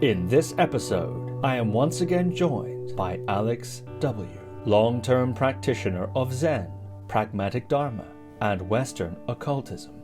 In this episode, I am once again joined by Alex W., long-term practitioner of Zen, Pragmatic Dharma, and Western Occultism.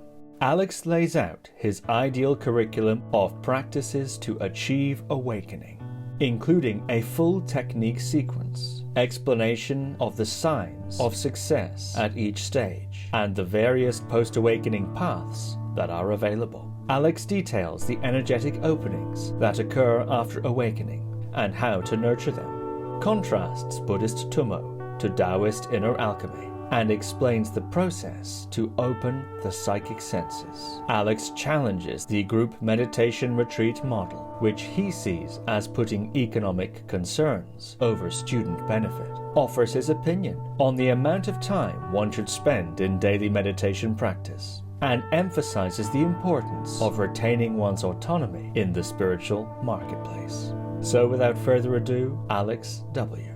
Alex lays out his ideal curriculum of practices to achieve awakening, including a full technique sequence, explanation of the signs of success at each stage, and the various post-awakening paths that are available. Alex details the energetic openings that occur after awakening and how to nurture them, contrasts Buddhist Tummo to Daoist inner alchemy, and explains the process to open the psychic senses. Alex challenges the group meditation retreat model, which he sees as putting economic concerns over student benefit, offers his opinion on the amount of time one should spend in daily meditation practice, and emphasizes the importance of retaining one's autonomy in the spiritual marketplace. So without further ado, Alex W.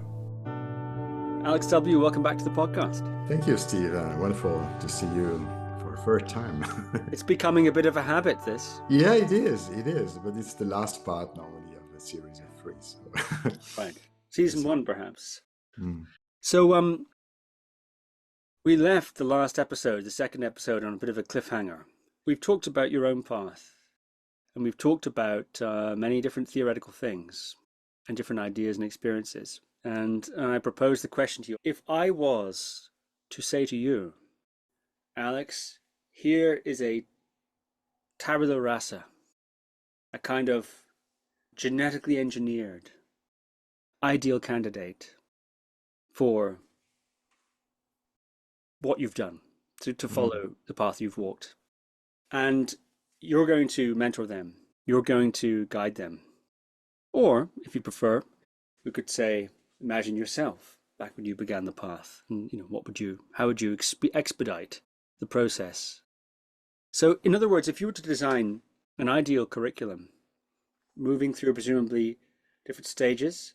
Alex W., welcome back to the podcast. Thank you, Steve. Wonderful to see you for a third time. It's becoming a bit of a habit, this. Yeah, it is. But it's the last part normally of the series of 3. So. Right. Season 1, perhaps. Mm. So, we left the last episode, the second episode, on a bit of a cliffhanger. We've talked about your own path, and we've talked about many different theoretical things and different ideas and experiences. And I proposed the question to you. If I was to say to you, Alex, here is a tabula rasa, a kind of genetically engineered ideal candidate for what you've done, to follow the path you've walked. And you're going to mentor them. You're going to guide them. Or, if you prefer, we could say, imagine yourself back when you began the path. And, how would you expedite the process? So, in other words, if you were to design an ideal curriculum, moving through presumably different stages,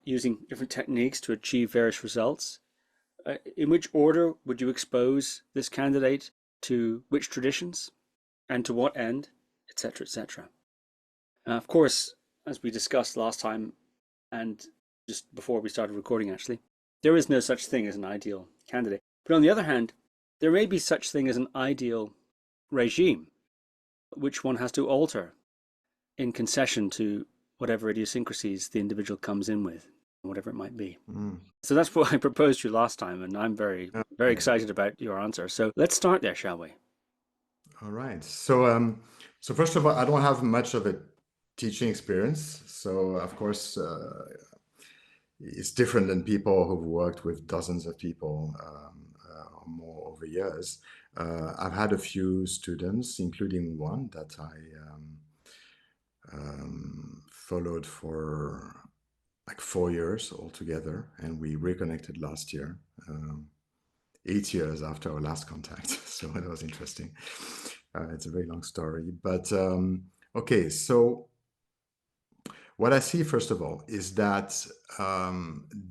using different techniques to achieve various results, in which order would you expose this candidate to which traditions and to what end, etc., etc.? Of course, as we discussed last time and just before we started recording, actually, there is no such thing as an ideal candidate. But on the other hand, there may be such thing as an ideal regime, which one has to alter in concession to whatever idiosyncrasies the individual comes in with, whatever it might be. So that's what I proposed to you last time, and I'm very excited about your answer. So let's start there, shall we? All right. So first of all, I don't have much of a teaching experience. So of course, it's different than people who've worked with dozens of people or more over years. I've had a few students, including one that I followed for like 4 years altogether, and we reconnected last year, 8 years after our last contact. So that was interesting. It's a very long story, but okay. So what I see, first of all, is that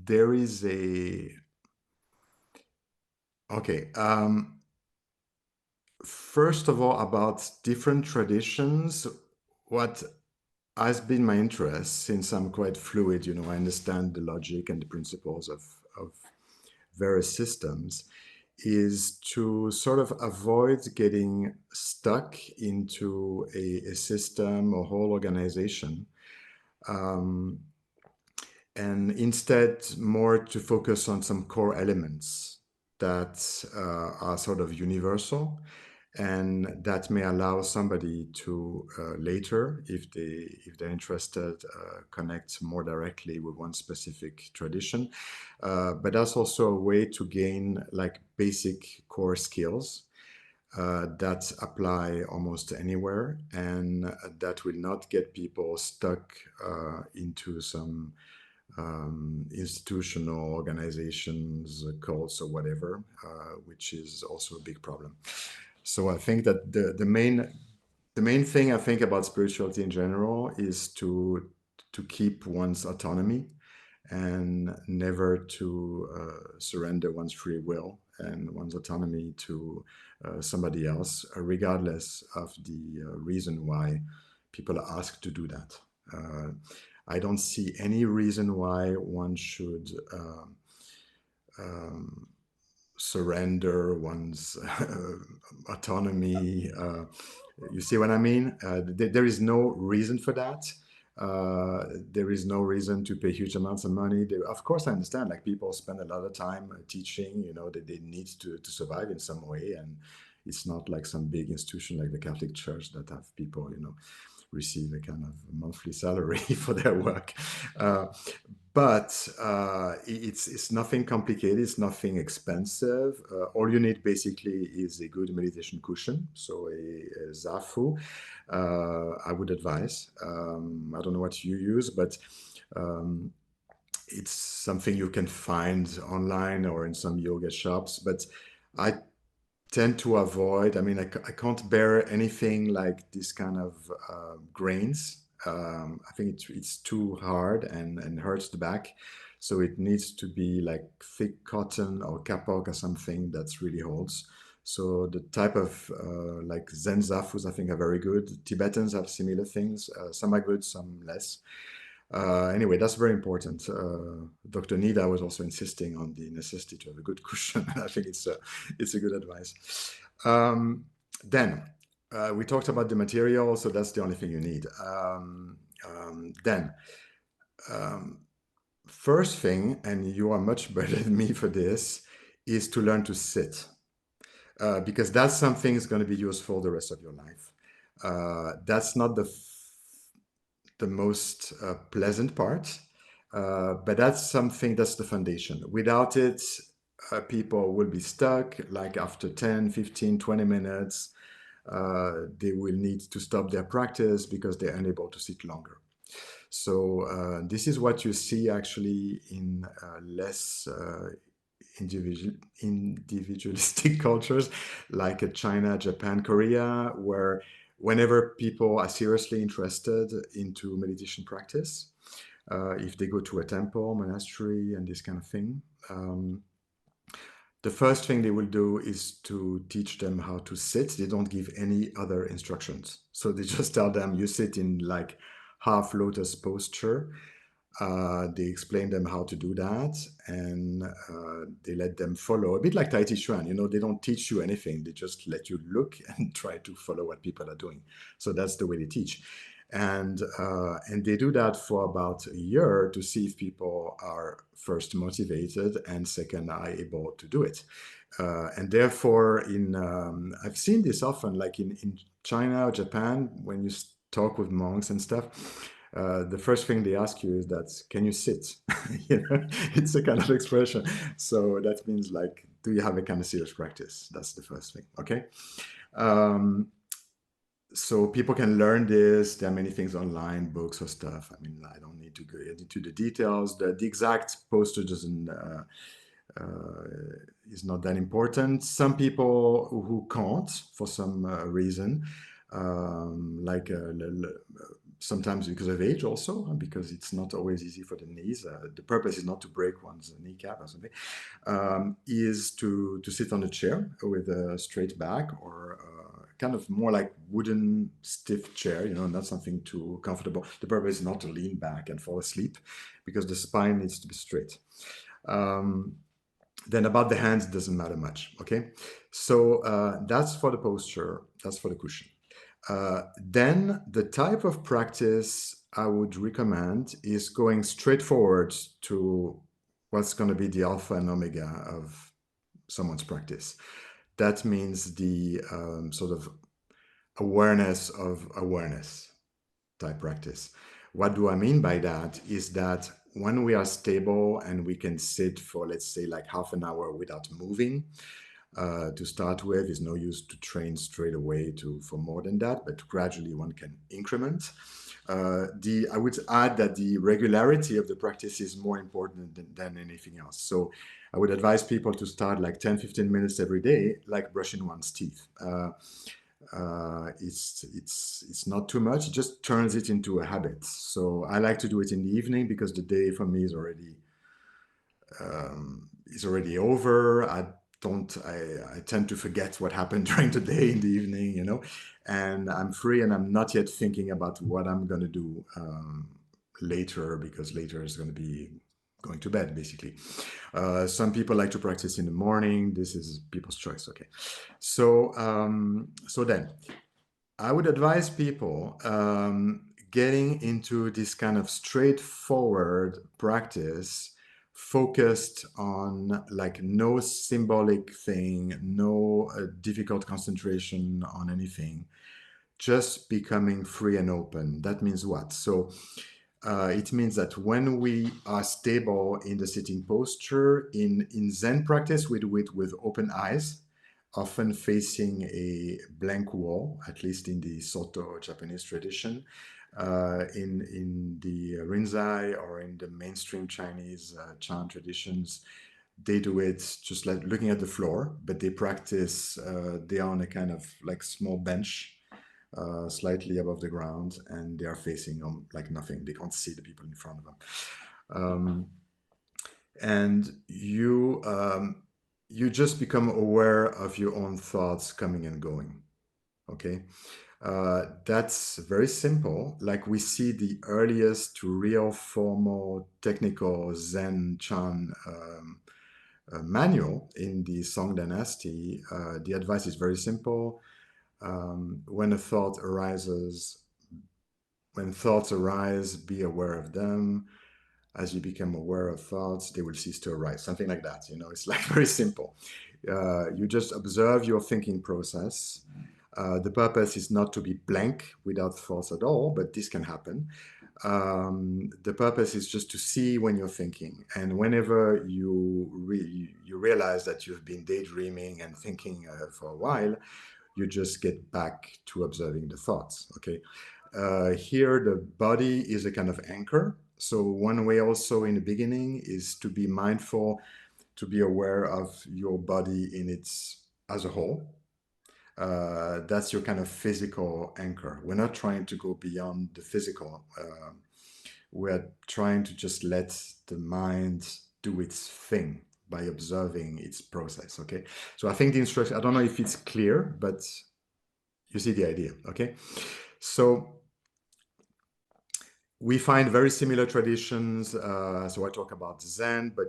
there is first of all, about different traditions, what has been my interest, since I'm quite fluid, I understand the logic and the principles of various systems, is to sort of avoid getting stuck into a system or whole organization, and instead more to focus on some core elements that are sort of universal, and that may allow somebody to later, if they're interested, connect more directly with one specific tradition. But that's also a way to gain like basic core skills that apply almost anywhere, and that will not get people stuck into some institutional organizations, cults, or whatever, which is also a big problem. So I think that the main thing I think about spirituality in general is to keep one's autonomy and never to surrender one's free will and one's autonomy to somebody else, regardless of the reason why people are asked to do that. I don't see any reason why one should surrender one's autonomy. You see what I mean? There is no reason for that. There is no reason to pay huge amounts of money. Of course, I understand, like, people spend a lot of time teaching, you know, that they need to survive in some way. And it's not like some big institution like the Catholic Church that have people, you know, receive a kind of monthly salary for their work. But it's nothing complicated, it's nothing expensive. All you need basically is a good meditation cushion, so a zafu. I would advise. I don't know what you use, but it's something you can find online or in some yoga shops. But I tend to avoid, I mean, I can't bear anything like this kind of grains. I think it's too hard and hurts the back. So it needs to be like thick cotton or kapok or something that's really holds. So the type of like Zen zafus, I think, are very good. Tibetans have similar things. Some are good, some less. Anyway, that's very important. Dr. Nida was also insisting on the necessity to have a good cushion. I think it's a good advice. Then we talked about the material, so that's the only thing you need. Then first thing, and you are much better than me for this, is to learn to sit. Because that's something that's going to be useful the rest of your life. That's not the most pleasant part, but that's something, that's the foundation. Without it, people will be stuck, like after 10, 15, 20 minutes, they will need to stop their practice because they're unable to sit longer. So this is what you see actually in less individualistic cultures like China, Japan, Korea, where whenever people are seriously interested into meditation practice, if they go to a temple, monastery, and this kind of thing, the first thing they will do is to teach them how to sit. They don't give any other instructions. So they just tell them, you sit in like half lotus posture. They explain them how to do that, and they let them follow, a bit like Tai Chi Chuan. You know, they don't teach you anything. They just let you look and try to follow what people are doing. So that's the way they teach. And they do that for about a year to see if people are first motivated and second are able to do it. And therefore, I've seen this often, like in China or Japan, when you talk with monks and stuff, the first thing they ask you is that, can you sit? You know, it's a kind of expression. So that means, like, do you have a kind of serious practice? That's the first thing, okay? So people can learn this. There are many things online, books or stuff. I mean, I don't need to go into the details. The exact posture doesn't is not that important. Some people who can't for some reason, like sometimes because of age also, because it's not always easy for the knees. The purpose is not to break one's kneecap or something, is to sit on a chair with a straight back, or kind of more like wooden stiff chair, you know, not something too comfortable. The purpose is not to lean back and fall asleep, because the spine needs to be straight. Then about the hands, it doesn't matter much, okay? So that's for the posture, that's for the cushion. Then the type of practice I would recommend is going straight forward to what's going to be the alpha and omega of someone's practice. That means the sort of awareness of awareness type practice. What do I mean by that is that when we are stable and we can sit for, let's say, like half an hour without moving, to start with, is no use to train straight away for more than that, but gradually one can increment. I would add that the regularity of the practice is more important than anything else. So I would advise people to start like 10-15 minutes every day, like brushing one's teeth. It's not too much. It just turns it into a habit. So I like to do it in the evening, because the day for me is already over. I tend to forget what happened during the day in the evening, you know, and I'm free and I'm not yet thinking about what I'm going to do later, because later is going to be going to bed, basically. Some people like to practice in the morning. This is people's choice. Okay. So, so then I would advise people getting into this kind of straightforward practice focused on like no symbolic thing, no difficult concentration on anything, just becoming free and open. That means what? So it means that when we are stable in the sitting posture, in Zen practice, we do it with open eyes, often facing a blank wall, at least in the Soto Japanese tradition. In the Rinzai or in the mainstream Chinese Chan traditions, they do it just like looking at the floor, but they practice, they are on a kind of like small bench, slightly above the ground, and they are facing like nothing. They can't see the people in front of them. And you just become aware of your own thoughts coming and going. Okay. That's very simple. Like we see the earliest real formal technical Zen Chan manual in the Song Dynasty. The advice is very simple. When thoughts arise, be aware of them. As you become aware of thoughts, they will cease to arise. Something like that. You know, it's like very simple. You just observe your thinking process. The purpose is not to be blank without thoughts at all, but this can happen. The purpose is just to see when you're thinking, and whenever you realize that you've been daydreaming and thinking for a while, you just get back to observing the thoughts. Okay. Here, the body is a kind of anchor. So one way also in the beginning is to be mindful, to be aware of your body in its as a whole. That's your kind of physical anchor. We're not trying to go beyond the physical. We're trying to just let the mind do its thing by observing its process. Okay. So I think the instruction, I don't know if it's clear, but you see the idea. Okay. So we find very similar traditions. So I talk about Zen, but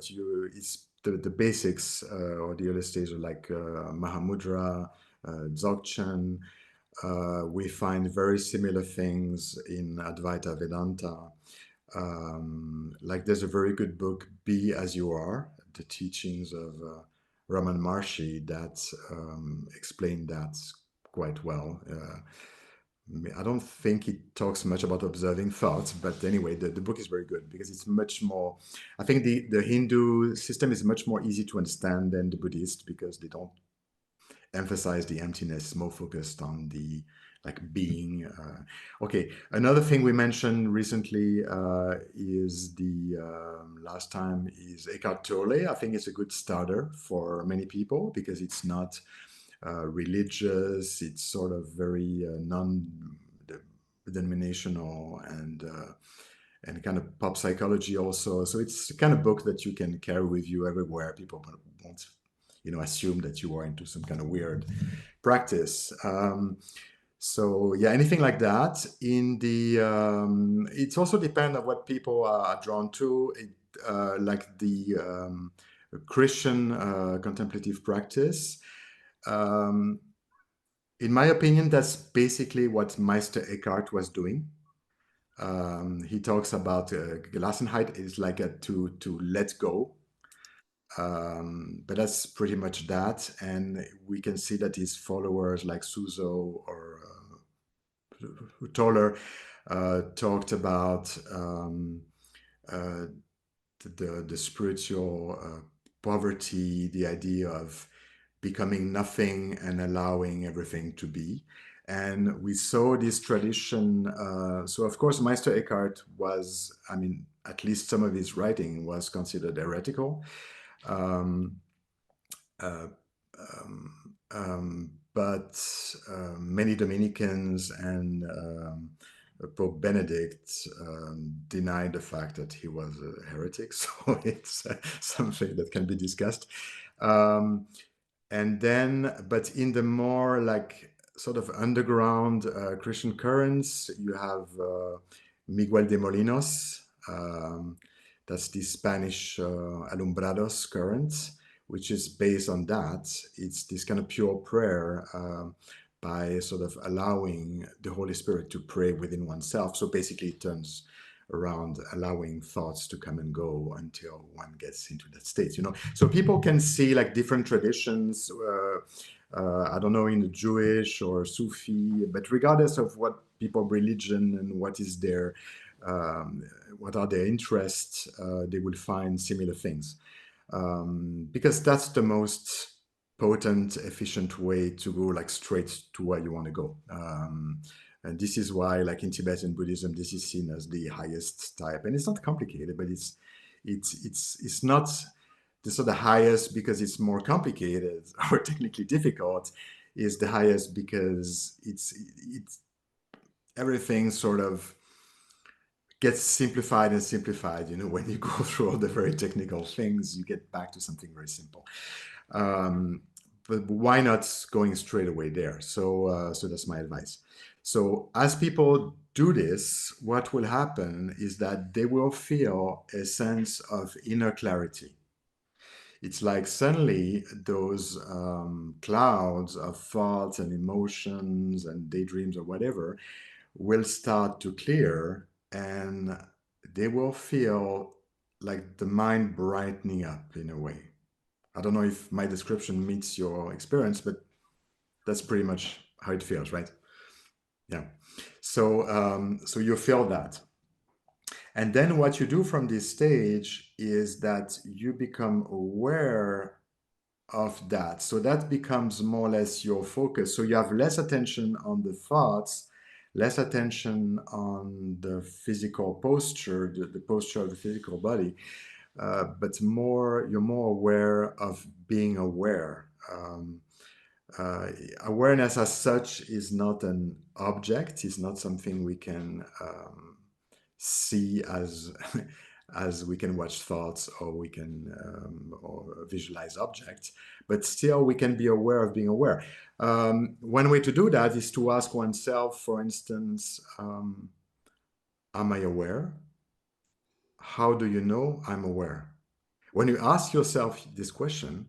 it's the basics or the early stages are like Mahāmudrā, Dzogchen. We find very similar things in Advaita Vedanta. Like there's a very good book, Be As You Are, the teachings of Raman Maharshi, that explain that quite well. I don't think it talks much about observing thoughts, but anyway, the book is very good because it's much more, I think the Hindu system is much more easy to understand than the Buddhist, because they don't emphasize the emptiness, more focused on the like being. Okay, another thing we mentioned recently is the last time is Eckhart Tolle. I think it's a good starter for many people because it's not religious. It's sort of very non-denominational and kind of pop psychology also. So it's the kind of book that you can carry with you everywhere. People won't, you know, assume that you are into some kind of weird practice. So yeah, anything like that. In the it's also depends on what people are drawn to. Like the Christian contemplative practice. In my opinion, that's basically what Meister Eckhart was doing. He talks about Gelassenheit is like to let go. But that's pretty much that. And we can see that his followers like Suso or Toller talked about the spiritual poverty, the idea of becoming nothing and allowing everything to be. And we saw this tradition. So, of course, Meister Eckhart was, I mean, at least some of his writing was considered heretical. But many Dominicans and Pope Benedict denied the fact that he was a heretic. So it's something that can be discussed. And then, but in the more like sort of underground Christian currents, you have Miguel de Molinos. That's the Spanish Alumbrados current, which is based on that. It's this kind of pure prayer by sort of allowing the Holy Spirit to pray within oneself. So basically, it turns around allowing thoughts to come and go until one gets into that state, you know. So people can see like different traditions, I don't know, in the Jewish or Sufi, but regardless of what people religion and what is their what are their interests, they will find similar things, because that's the most potent, efficient way to go like straight to where you want to go. And this is why, like in Tibetan Buddhism, this is seen as the highest type, and it's not complicated, but it's not the sort of highest because it's more complicated or technically difficult. Is the highest because it's everything sort of gets simplified and simplified. You know, when you go through all the very technical things, you get back to something very simple. But why not going straight away there? So that's my advice. So as people do this, what will happen is that they will feel a sense of inner clarity. It's like suddenly those clouds of thoughts and emotions and daydreams or whatever will start to clear, and they will feel like the mind brightening up in a way. I don't know if my description meets your experience, but that's pretty much how it feels, right? Yeah. So you feel that. And then what you do from this stage is that you become aware of that. So that becomes more or less your focus. So you have less attention on the thoughts, less attention on the physical posture, the posture of the physical body, but you're more aware of being aware. Awareness as such is not an object, it's not something we can see as as we can watch thoughts or we can or visualize objects, but still we can be aware of being aware. One way to do that is to ask oneself, for instance, am I aware? How do you know I'm aware? When you ask yourself this question,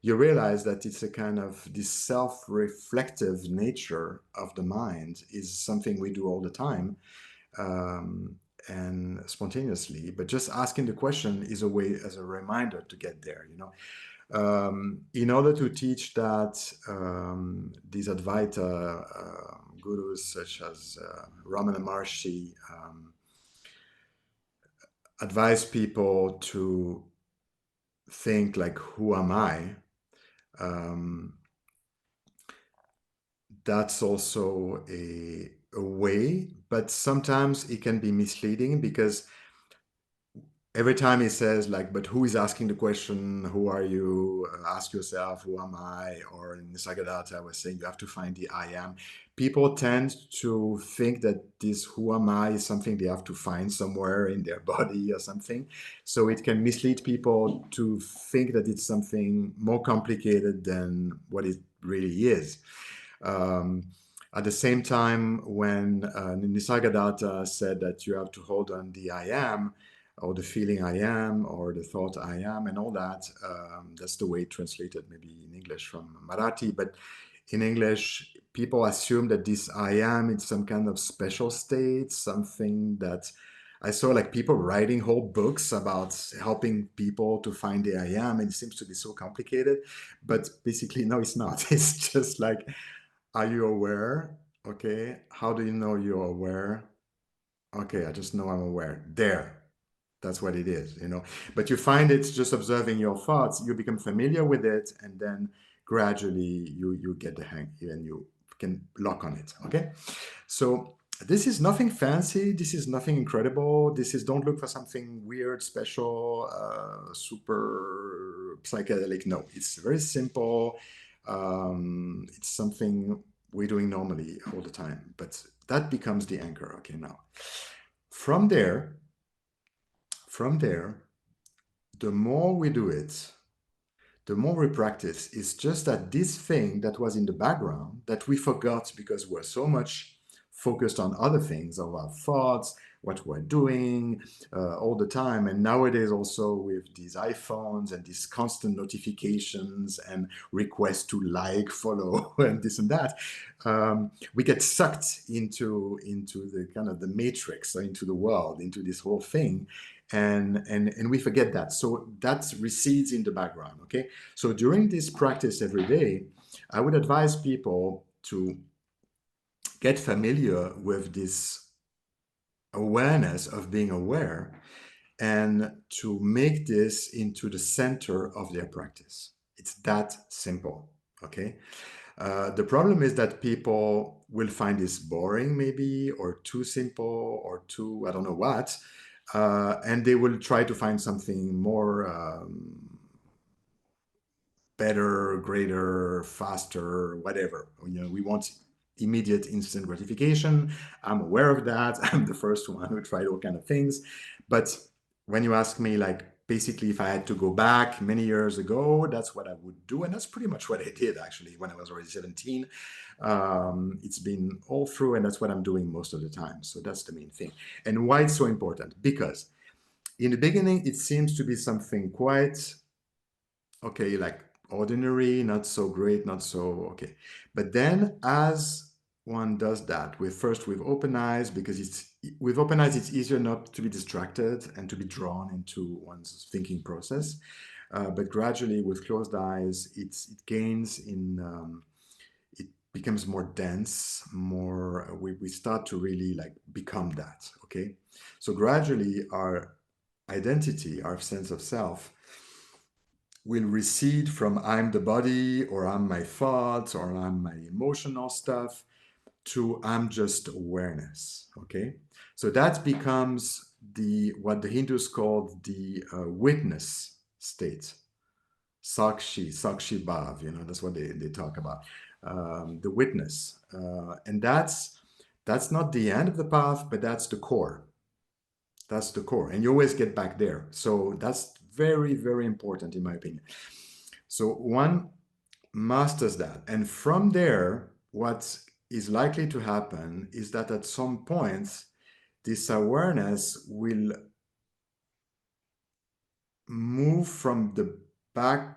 you realize that it's a kind of this self-reflective nature of the mind is something we do all the time, and spontaneously, but just asking the question is a way, as a reminder to get there, you know. In order to teach that, these Advaita gurus such as Ramana Maharshi advise people to think like, who am I? That's also a way, but sometimes it can be misleading because every time he says like, but who is asking the question, who are you? Ask yourself, who am I? Or in Saccidānanda, I was saying you have to find the I am. People tend to think that this who am I is something they have to find somewhere in their body or something. So it can mislead people to think that it's something more complicated than what it really is. At the same time, when Nisargadatta said that you have to hold on the I am, or the feeling I am, or the thought I am, and all that, that's the way it translated maybe in English from Marathi. But in English, people assume that this I am is some kind of special state, something that I saw like people writing whole books about helping people to find the I am. And it seems to be so complicated, but basically, no, it's not. It's just like, are you aware? Okay. How do you know you're aware? Okay, I just know I'm aware. There. That's what it is, you know. But you find it's just observing your thoughts, you become familiar with it, and then gradually you get the hang and you can lock on it. Okay. So this is nothing fancy, this is nothing incredible. This is, don't look for something weird, special, super psychedelic. No, it's very simple. It's something we're doing normally all the time, but that becomes the anchor. Okay, now from there, the more we do it, the more we practice. It's just that this thing that was in the background that we forgot because we're so much focused on other things, of our thoughts, what we're doing all the time. And nowadays also with these iPhones and these constant notifications and requests to like, follow, and this and that, we get sucked into the kind of the matrix, into the world, into this whole thing. And we forget that. So that recedes in the background, okay? So during this practice every day, I would advise people to get familiar with this awareness of being aware and to make this into the center of their practice. It's that simple, okay? The problem is that people will find this boring maybe, or too simple, or too, I don't know what, and they will try to find something more better, greater, faster, whatever. You know, we want immediate instant gratification. I'm aware of that. I'm the first one who tried all kind of things. But when you ask me, like, basically, if I had to go back many years ago, that's what I would do. And that's pretty much what I did, actually, when I was already 17. It's been all through, and that's what I'm doing most of the time. So that's the main thing. And why it's so important? Because in the beginning, it seems to be something quite, okay, like ordinary, not so great, not so, okay. But then as one does that, with open eyes, because with open eyes, it's easier not to be distracted and to be drawn into one's thinking process. But gradually with closed eyes, it gains in, it becomes more dense, more, we start to really like become that, okay? So gradually our identity, our sense of self, will recede from I'm the body, or I'm my thoughts, or I'm my emotional stuff, to I'm just awareness, okay? So that becomes what the Hindus call the witness state. Sakshi Bhav, you know, that's what they talk about. The witness. And that's not the end of the path, but that's the core. That's the core. And you always get back there. So that's very, very important in my opinion. So one masters that. And from there, what is likely to happen is that at some point, this awareness will move from the back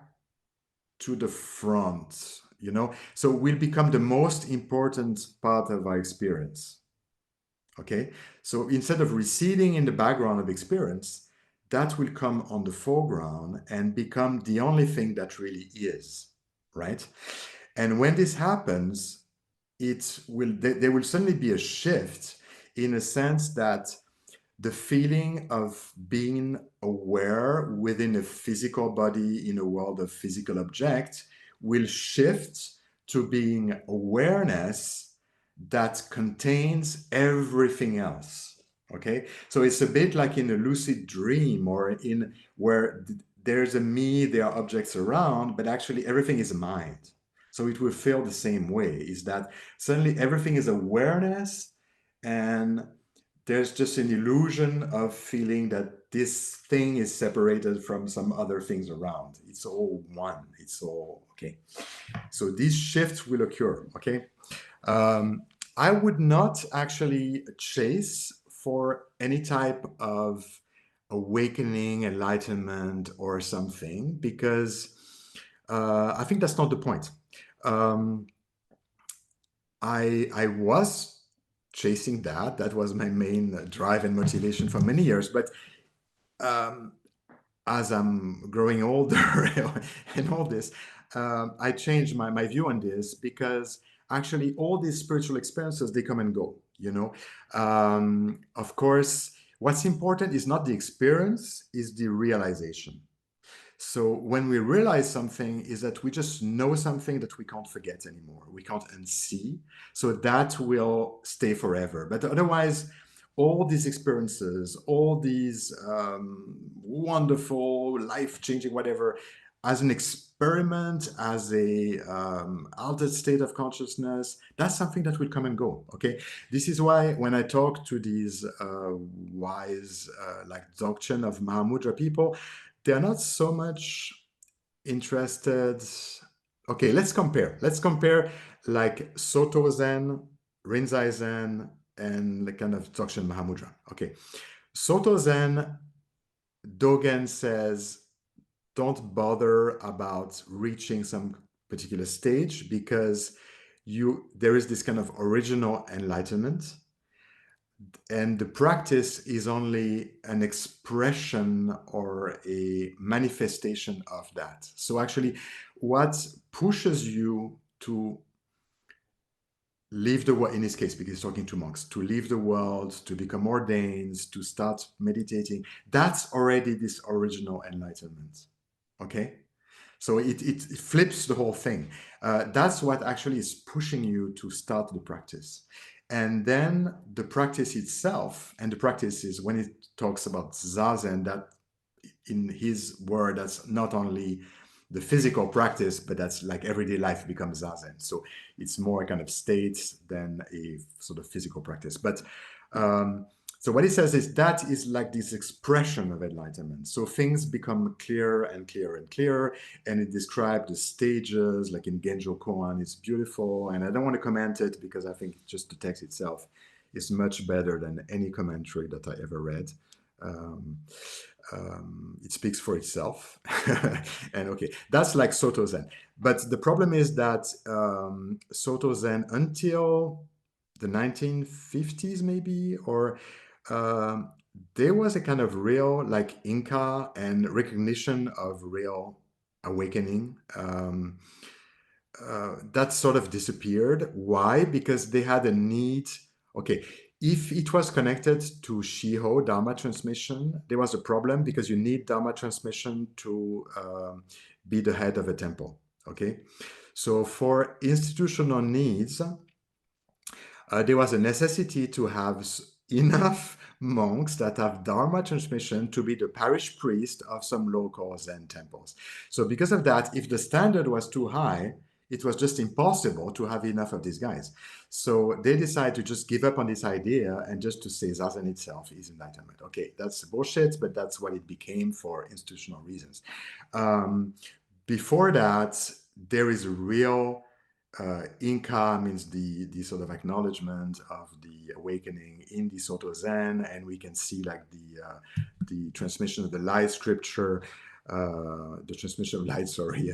to the front, you know? So will become the most important part of our experience. Okay? So instead of receding in the background of experience, that will come on the foreground and become the only thing that really is, right? And when this happens, there will suddenly be a shift in a sense that the feeling of being aware within a physical body in a world of physical objects will shift to being awareness that contains everything else. Okay, so it's a bit like in a lucid dream, or in where there's a me, there are objects around, but actually everything is a mind. So it will feel the same way, is that suddenly everything is awareness, and there's just an illusion of feeling that this thing is separated from some other things around. It's all one. It's all okay. So these shifts will occur, okay? I would not actually chase for any type of awakening, enlightenment, or something, because I think that's not the point. I was chasing that. That was my main drive and motivation for many years. But as I'm growing older and all this, I changed my view on this, because actually all these spiritual experiences, they come and go, you know. Of course, what's important is not the experience, is the realization. So when we realize something, is that we just know something that we can't forget anymore. We can't unsee. So that will stay forever. But otherwise, all these experiences, all these wonderful, life-changing, whatever, as an experiment, as a altered state of consciousness, that's something that will come and go, okay? This is why when I talk to these wise, like Dzogchen of Mahāmudrā people, they're not so much interested, okay, let's compare. Let's compare like Soto Zen, Rinzai Zen, and the kind of Dzogchen and Mahāmudrā. Okay, Soto Zen, Dogen says, don't bother about reaching some particular stage because there is this kind of original enlightenment, and the practice is only an expression or a manifestation of that. So actually, what pushes you to leave the world, in this case, because he's talking to monks, to leave the world, to become ordained, to start meditating, that's already this original enlightenment. Okay? So it flips the whole thing. That's what actually is pushing you to start the practice. And then the practice itself, and the practice is when it talks about Zazen, that in his word, that's not only the physical practice, but that's like everyday life becomes Zazen. So it's more a kind of state than a sort of physical practice. But so what he says is that is like this expression of enlightenment. So things become clearer and clearer and clearer. And it describes the stages, like in Genjo Koan, it's beautiful. And I don't want to comment it because I think just the text itself is much better than any commentary that I ever read. It speaks for itself. And okay, that's like Soto Zen. But the problem is that Soto Zen until the 1950s maybe, or there was a kind of real like Inca and recognition of real awakening. That sort of disappeared. Why? Because they had a need. Okay, if it was connected to Shiho, Dharma transmission, there was a problem because you need Dharma transmission to be the head of a temple. Okay, so for institutional needs, there was a necessity to have enough monks that have Dharma transmission to be the parish priest of some local Zen temples. So because of that, if the standard was too high, it was just impossible to have enough of these guys. So they decided to just give up on this idea and just to say Zazen itself is enlightenment. Okay, that's bullshit, but that's what it became for institutional reasons. Before that, there is a real Inca means the sort of acknowledgement of the awakening in the Soto Zen, and we can see like the transmission of the light scripture, the transmission of light, sorry,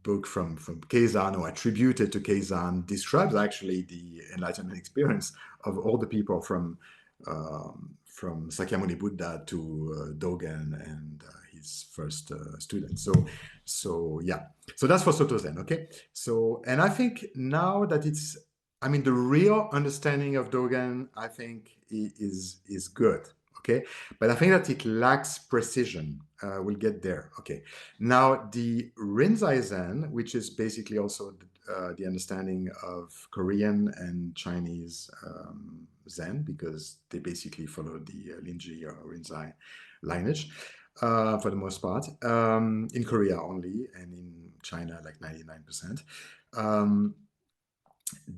book from Keizan or attributed to Keizan describes actually the enlightenment experience of all the people from Sakyamuni Buddha to Dogen and his first student. So yeah, so that's for Soto Zen, okay? So, and I think now that it's, I mean, the real understanding of Dogen, I think is good, okay? But I think that it lacks precision. We'll get there, okay? Now, the Rinzai Zen, which is basically also the understanding of Korean and Chinese Zen, because they basically follow the Linji or Rinzai lineage. For the most part, in Korea only, and in China, like 99%.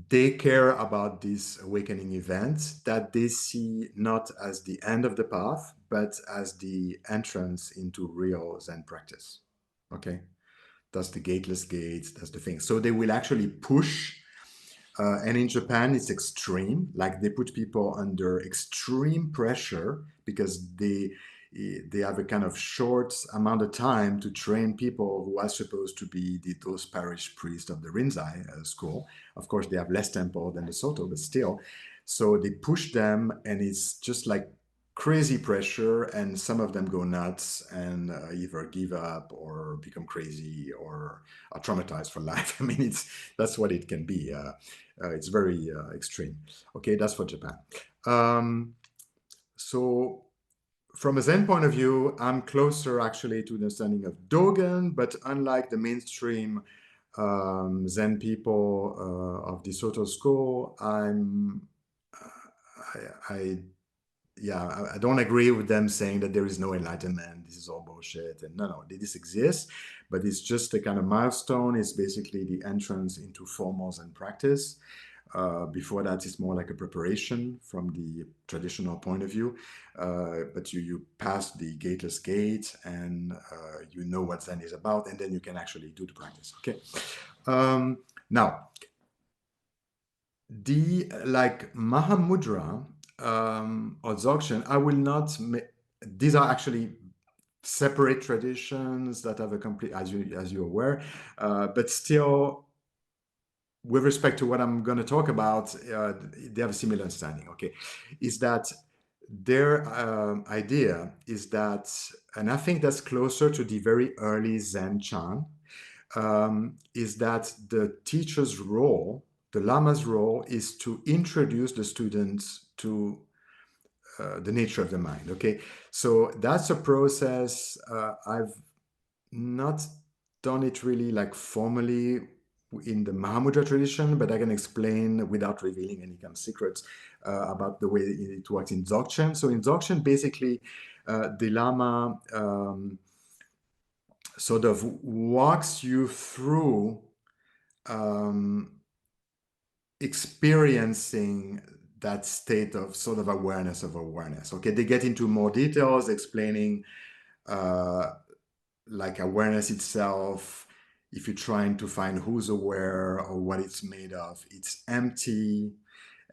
They care about this awakening event that they see not as the end of the path, but as the entrance into real Zen practice. Okay, that's the gateless gates, that's the thing. So they will actually push, and in Japan, it's extreme. Like they put people under extreme pressure because they have a kind of short amount of time to train people who are supposed to be those parish priests of the Rinzai school. Of course, they have less temple than the Soto, but still. So they push them, and it's just like crazy pressure, and some of them go nuts and either give up or become crazy or are traumatized for life. I mean, that's what it can be. It's very extreme. Okay, that's for Japan. So from a Zen point of view, I'm closer actually to the understanding of Dogen, but unlike the mainstream Zen people of the Soto school, I don't agree with them saying that there is no enlightenment, this is all bullshit, and no, this exists, but it's just a kind of milestone. It's basically the entrance into formal Zen practice. Before that, it's more like a preparation from the traditional point of view. But you pass the gateless gate, and you know what Zen is about, and then you can actually do the practice. Okay. Now, the like Mahāmudrā or Dzogchen, I will not. These are actually separate traditions that have a complete, as you're aware, but still, with respect to what I'm going to talk about, they have a similar understanding. Okay, is that their idea is that, and I think that's closer to the very early Zen Chan, is that the teacher's role, the Lama's role, is to introduce the students to the nature of the mind. Okay, so that's a process. I've not done it really like formally in the Mahāmudrā tradition, but I can explain without revealing any kind of secrets about the way it works in Dzogchen. So in Dzogchen, basically, the Lama sort of walks you through experiencing that state of sort of awareness of awareness. Okay, they get into more details explaining like awareness itself. If you're trying to find who's aware or what it's made of, it's empty.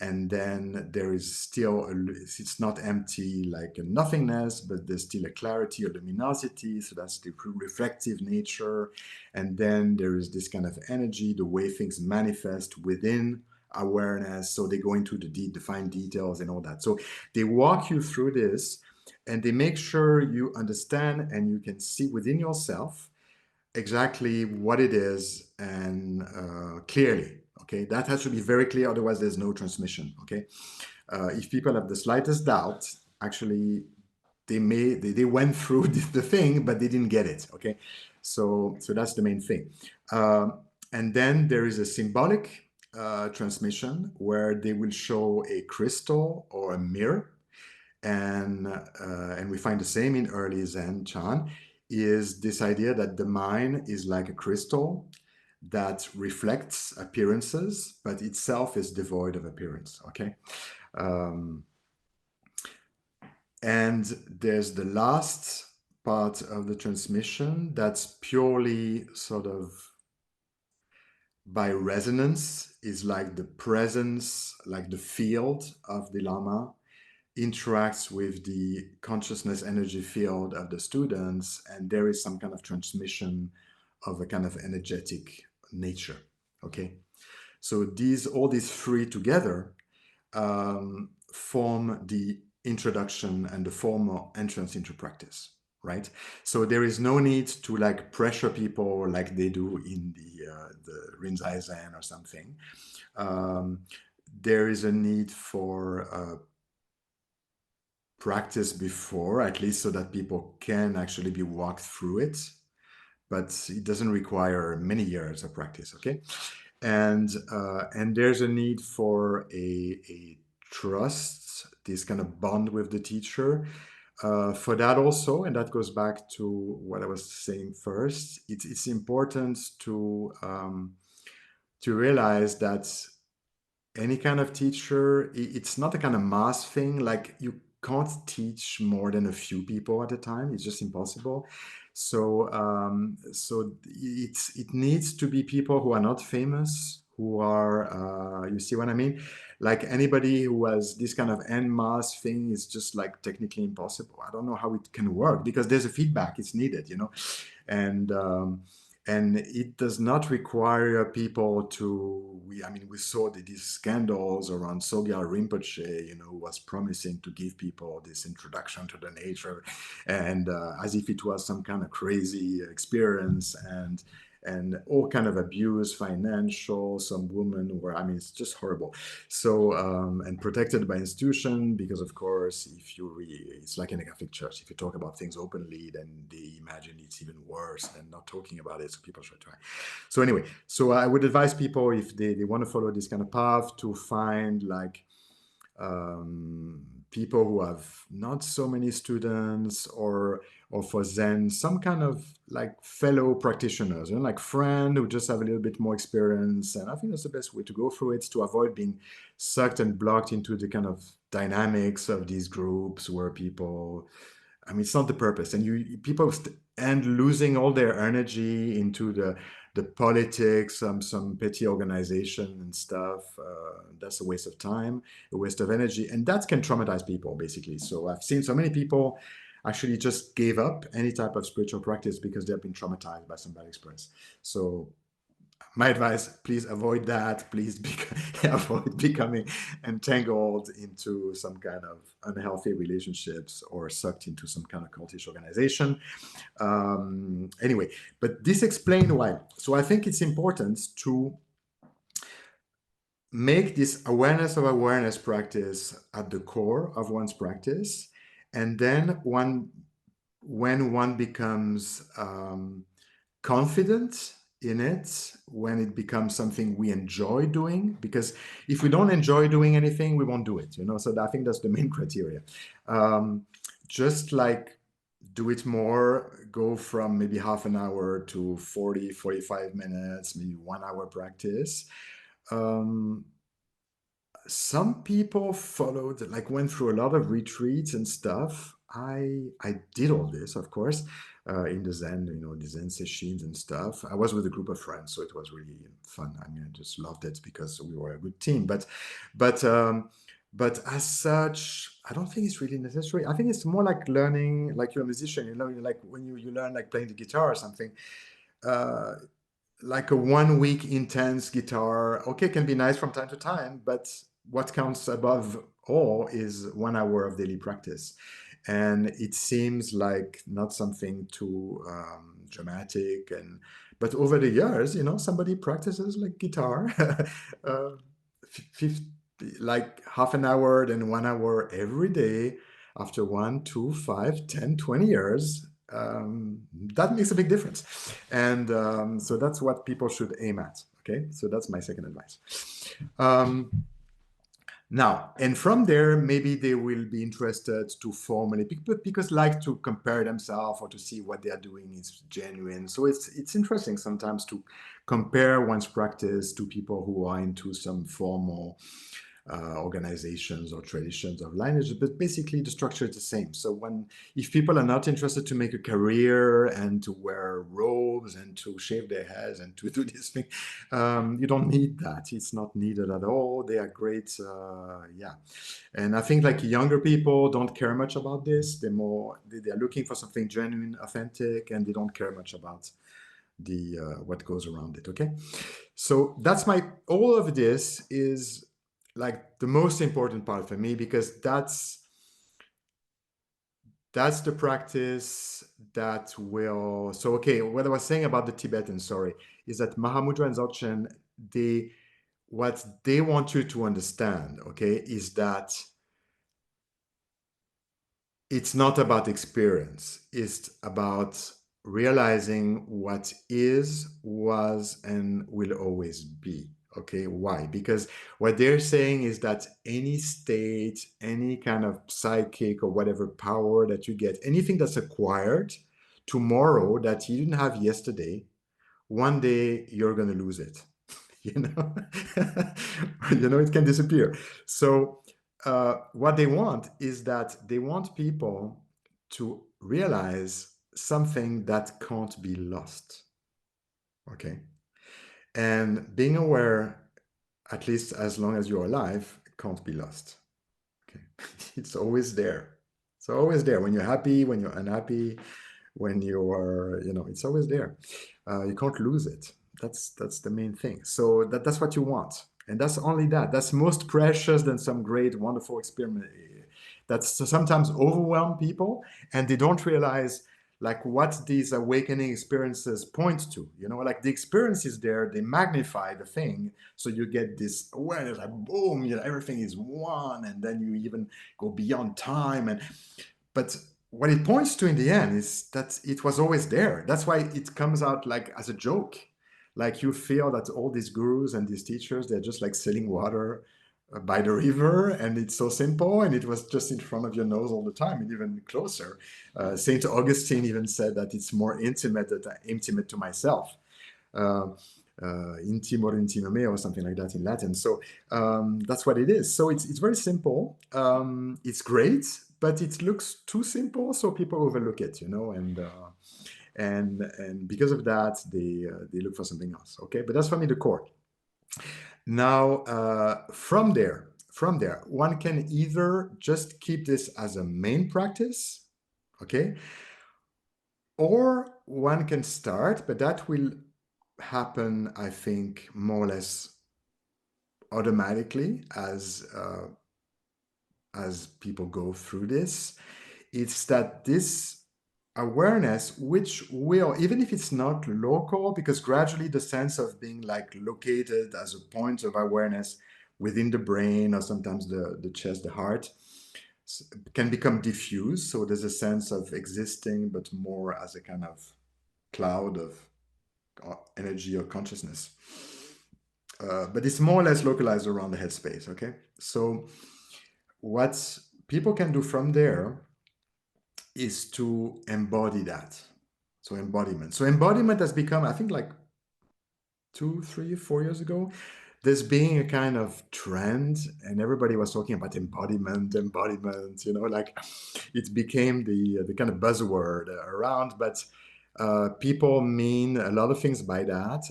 And then there is still, it's not empty like a nothingness, but there's still a clarity or luminosity. So that's the reflective nature. And then there is this kind of energy, the way things manifest within awareness. So they go into the fine details and all that. So they walk you through this, and they make sure you understand and you can see within yourself exactly what it is, and clearly. Okay, that has to be very clear, otherwise there's no transmission. Okay, if people have the slightest doubt, actually they went through the thing, but they didn't get it. Okay, so that's the main thing. And then there is a symbolic transmission where they will show a crystal or a mirror, and we find the same in early Zen Chan, is this idea that the mind is like a crystal that reflects appearances, but itself is devoid of appearance. Okay. And there's the last part of the transmission that's purely sort of by resonance, is like the presence, like the field of the Lama interacts with the consciousness energy field of the students, and there is some kind of transmission of a kind of energetic nature. Okay, so all these three together form the introduction and the formal entrance into practice, right? So there is no need to like pressure people like they do in the Rinzai Zen or something. There is a need for practice before, at least, so that people can actually be walked through it, but it doesn't require many years of practice. Okay, and there's a need for a trust, this kind of bond with the teacher. For that also, and that goes back to what I was saying first, it's important to realize that any kind of teacher, it's not a kind of mass thing. Like you can't teach more than a few people at a time. It's just impossible. So it needs to be people who are not famous, who are you see what I mean? Like anybody who has this kind of en masse thing is just like technically impossible. I don't know how it can work, because there's a feedback, it's needed, and it does not require people to, we saw these scandals around Sogyal Rinpoche, who was promising to give people this introduction to the nature, and as if it was some kind of crazy experience, and all kind of abuse, financial, some women were, it's just horrible. So, and protected by institution, because of course, if you it's like in a Catholic church, if you talk about things openly, then they imagine it's even worse than not talking about it. So people should try. So anyway, so I would advise people, if they want to follow this kind of path, to find like people who have not so many students, or for Zen, some kind of like fellow practitioners, like friend who just have a little bit more experience. And I think that's the best way to go through it, to avoid being sucked and blocked into the kind of dynamics of these groups where people, I mean, it's not the purpose. And people end losing all their energy into the politics, some petty organization and stuff. That's a waste of time, a waste of energy, and that can traumatize people, basically. So I've seen so many people actually just gave up any type of spiritual practice because they've been traumatized by some bad experience. So my advice, please avoid that. Please avoid becoming entangled into some kind of unhealthy relationships or sucked into some kind of cultish organization. Anyway, but this explains why. So I think it's important to make this awareness of awareness practice at the core of one's practice. And then when one becomes confident in it, when it becomes something we enjoy doing, because if we don't enjoy doing anything, we won't do it, so I think that's the main criteria. Just like do it more, go from maybe half an hour to 45 minutes, maybe 1 hour practice. Some people followed, like went through a lot of retreats and stuff. I did all this, of course, in the Zen, the Zen sessions and stuff. I was with a group of friends, so it was really fun. I mean, I just loved it because we were a good team. But as such, I don't think it's really necessary. I think it's more like learning, like you're a musician, like when you learn like playing the guitar or something. Like a 1 week intense guitar, okay, can be nice from time to time, but what counts above all is 1 hour of daily practice. And it seems like not something too dramatic. But over the years, somebody practices like guitar, 50, like half an hour, then 1 hour every day. After 1, 2, 5, 10, 20 years, that makes a big difference. And so that's what people should aim at. Okay, so that's my second advice. Now, and from there, maybe they will be interested to formally, because like to compare themselves or to see what they are doing is genuine. So it's interesting sometimes to compare one's practice to people who are into some formal organizations or traditions of lineage, but basically the structure is the same. So if people are not interested to make a career and to wear robes and to shave their heads and to do this thing, you don't need that. It's not needed at all. They are great, yeah. And I think like younger people don't care much about this. They are looking for something genuine, authentic, and they don't care much about the what goes around it. Okay, so that's all of this is like the most important part for me, because that's the practice that will. So okay, what I was saying about the Tibetans, sorry, is that Mahāmudrā and Dzogchen, what they want you to understand, okay, is that it's not about experience. It's about realizing what is, was, and will always be. Okay, why? Because what they're saying is that any state, any kind of psychic or whatever power that you get, anything that's acquired tomorrow that you didn't have yesterday, one day you're going to lose it. It can disappear. So what they want is that they want people to realize something that can't be lost. Okay. And being aware, at least as long as you're alive, can't be lost. Okay. It's always there. It's always there. When you're happy, when you're unhappy, when you are, it's always there. You can't lose it. That's the main thing. So that's what you want. And that's only that. That's most precious than some great, wonderful experiment. That's sometimes overwhelm people, and they don't realize like what these awakening experiences point to. Like the experience is there, they magnify the thing, so you get this awareness, like boom, everything is one, and then you even go beyond time. But what it points to in the end is that it was always there. That's why it comes out like as a joke. Like you feel that all these gurus and these teachers, they're just like selling water by the river, and it's so simple, and it was just in front of your nose all the time, and even closer. Saint Augustine even said that it's more intimate to myself. Intimo intimo me, or something like that in Latin. So that's what it is. So it's very simple. It's great, but it looks too simple, so people overlook it, you know, and because of that, they look for something else. Okay, but that's for me the core. Now, from there, one can either just keep this as a main practice, okay, or one can start, but that will happen, I think, more or less automatically as people go through this. It's that this awareness, which will, even if it's not local, because gradually the sense of being like located as a point of awareness within the brain, or sometimes the chest, the heart, can become diffuse. So there's a sense of existing, but more as a kind of cloud of energy or consciousness. But it's more or less localized around the headspace, okay? So what people can do from there is to embody that. So embodiment. So embodiment has become, I think, like 2, 3, 4 years ago, there's being a kind of trend, and everybody was talking about embodiment, you know, like it became the kind of buzzword around, but people mean a lot of things by that.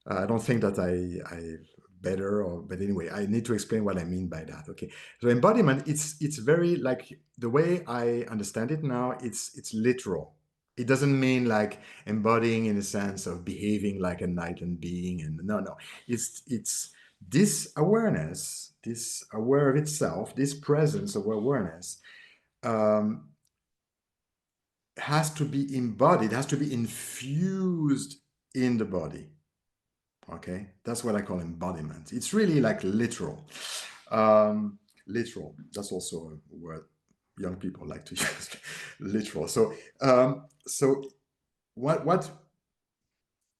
I don't think that I better, or, but anyway, I need to explain what I mean by that. Okay, so embodiment, it's very, like, the way I understand it now, it's literal. It doesn't mean like embodying in the sense of behaving like an enlightened being, and no, it's this awareness, this aware of itself, this presence of awareness, um, has to be embodied, has to be infused in the body. Okay, that's what I call embodiment. It's really like literal. Literal, that's also a word young people like to use. Literal. So what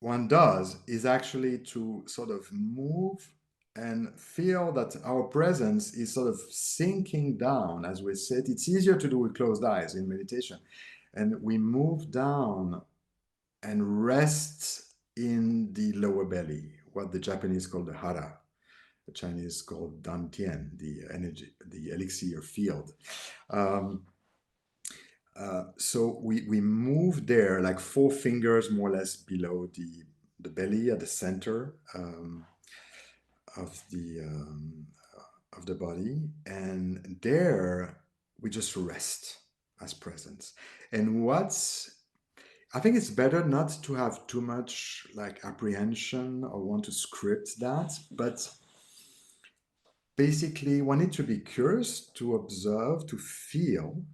one does is actually to sort of move and feel that our presence is sort of sinking down as we sit. It's easier to do with closed eyes in meditation, and we move down and rest in the lower belly, what the Japanese call the hara, the Chinese call dantian, the energy, the elixir field. So we move there, like 4 fingers more or less below the belly, at the center of the body, and there we just rest as presence. And I think it's better not to have too much like apprehension or want to script that, but basically one needs to be curious, to observe, to feel.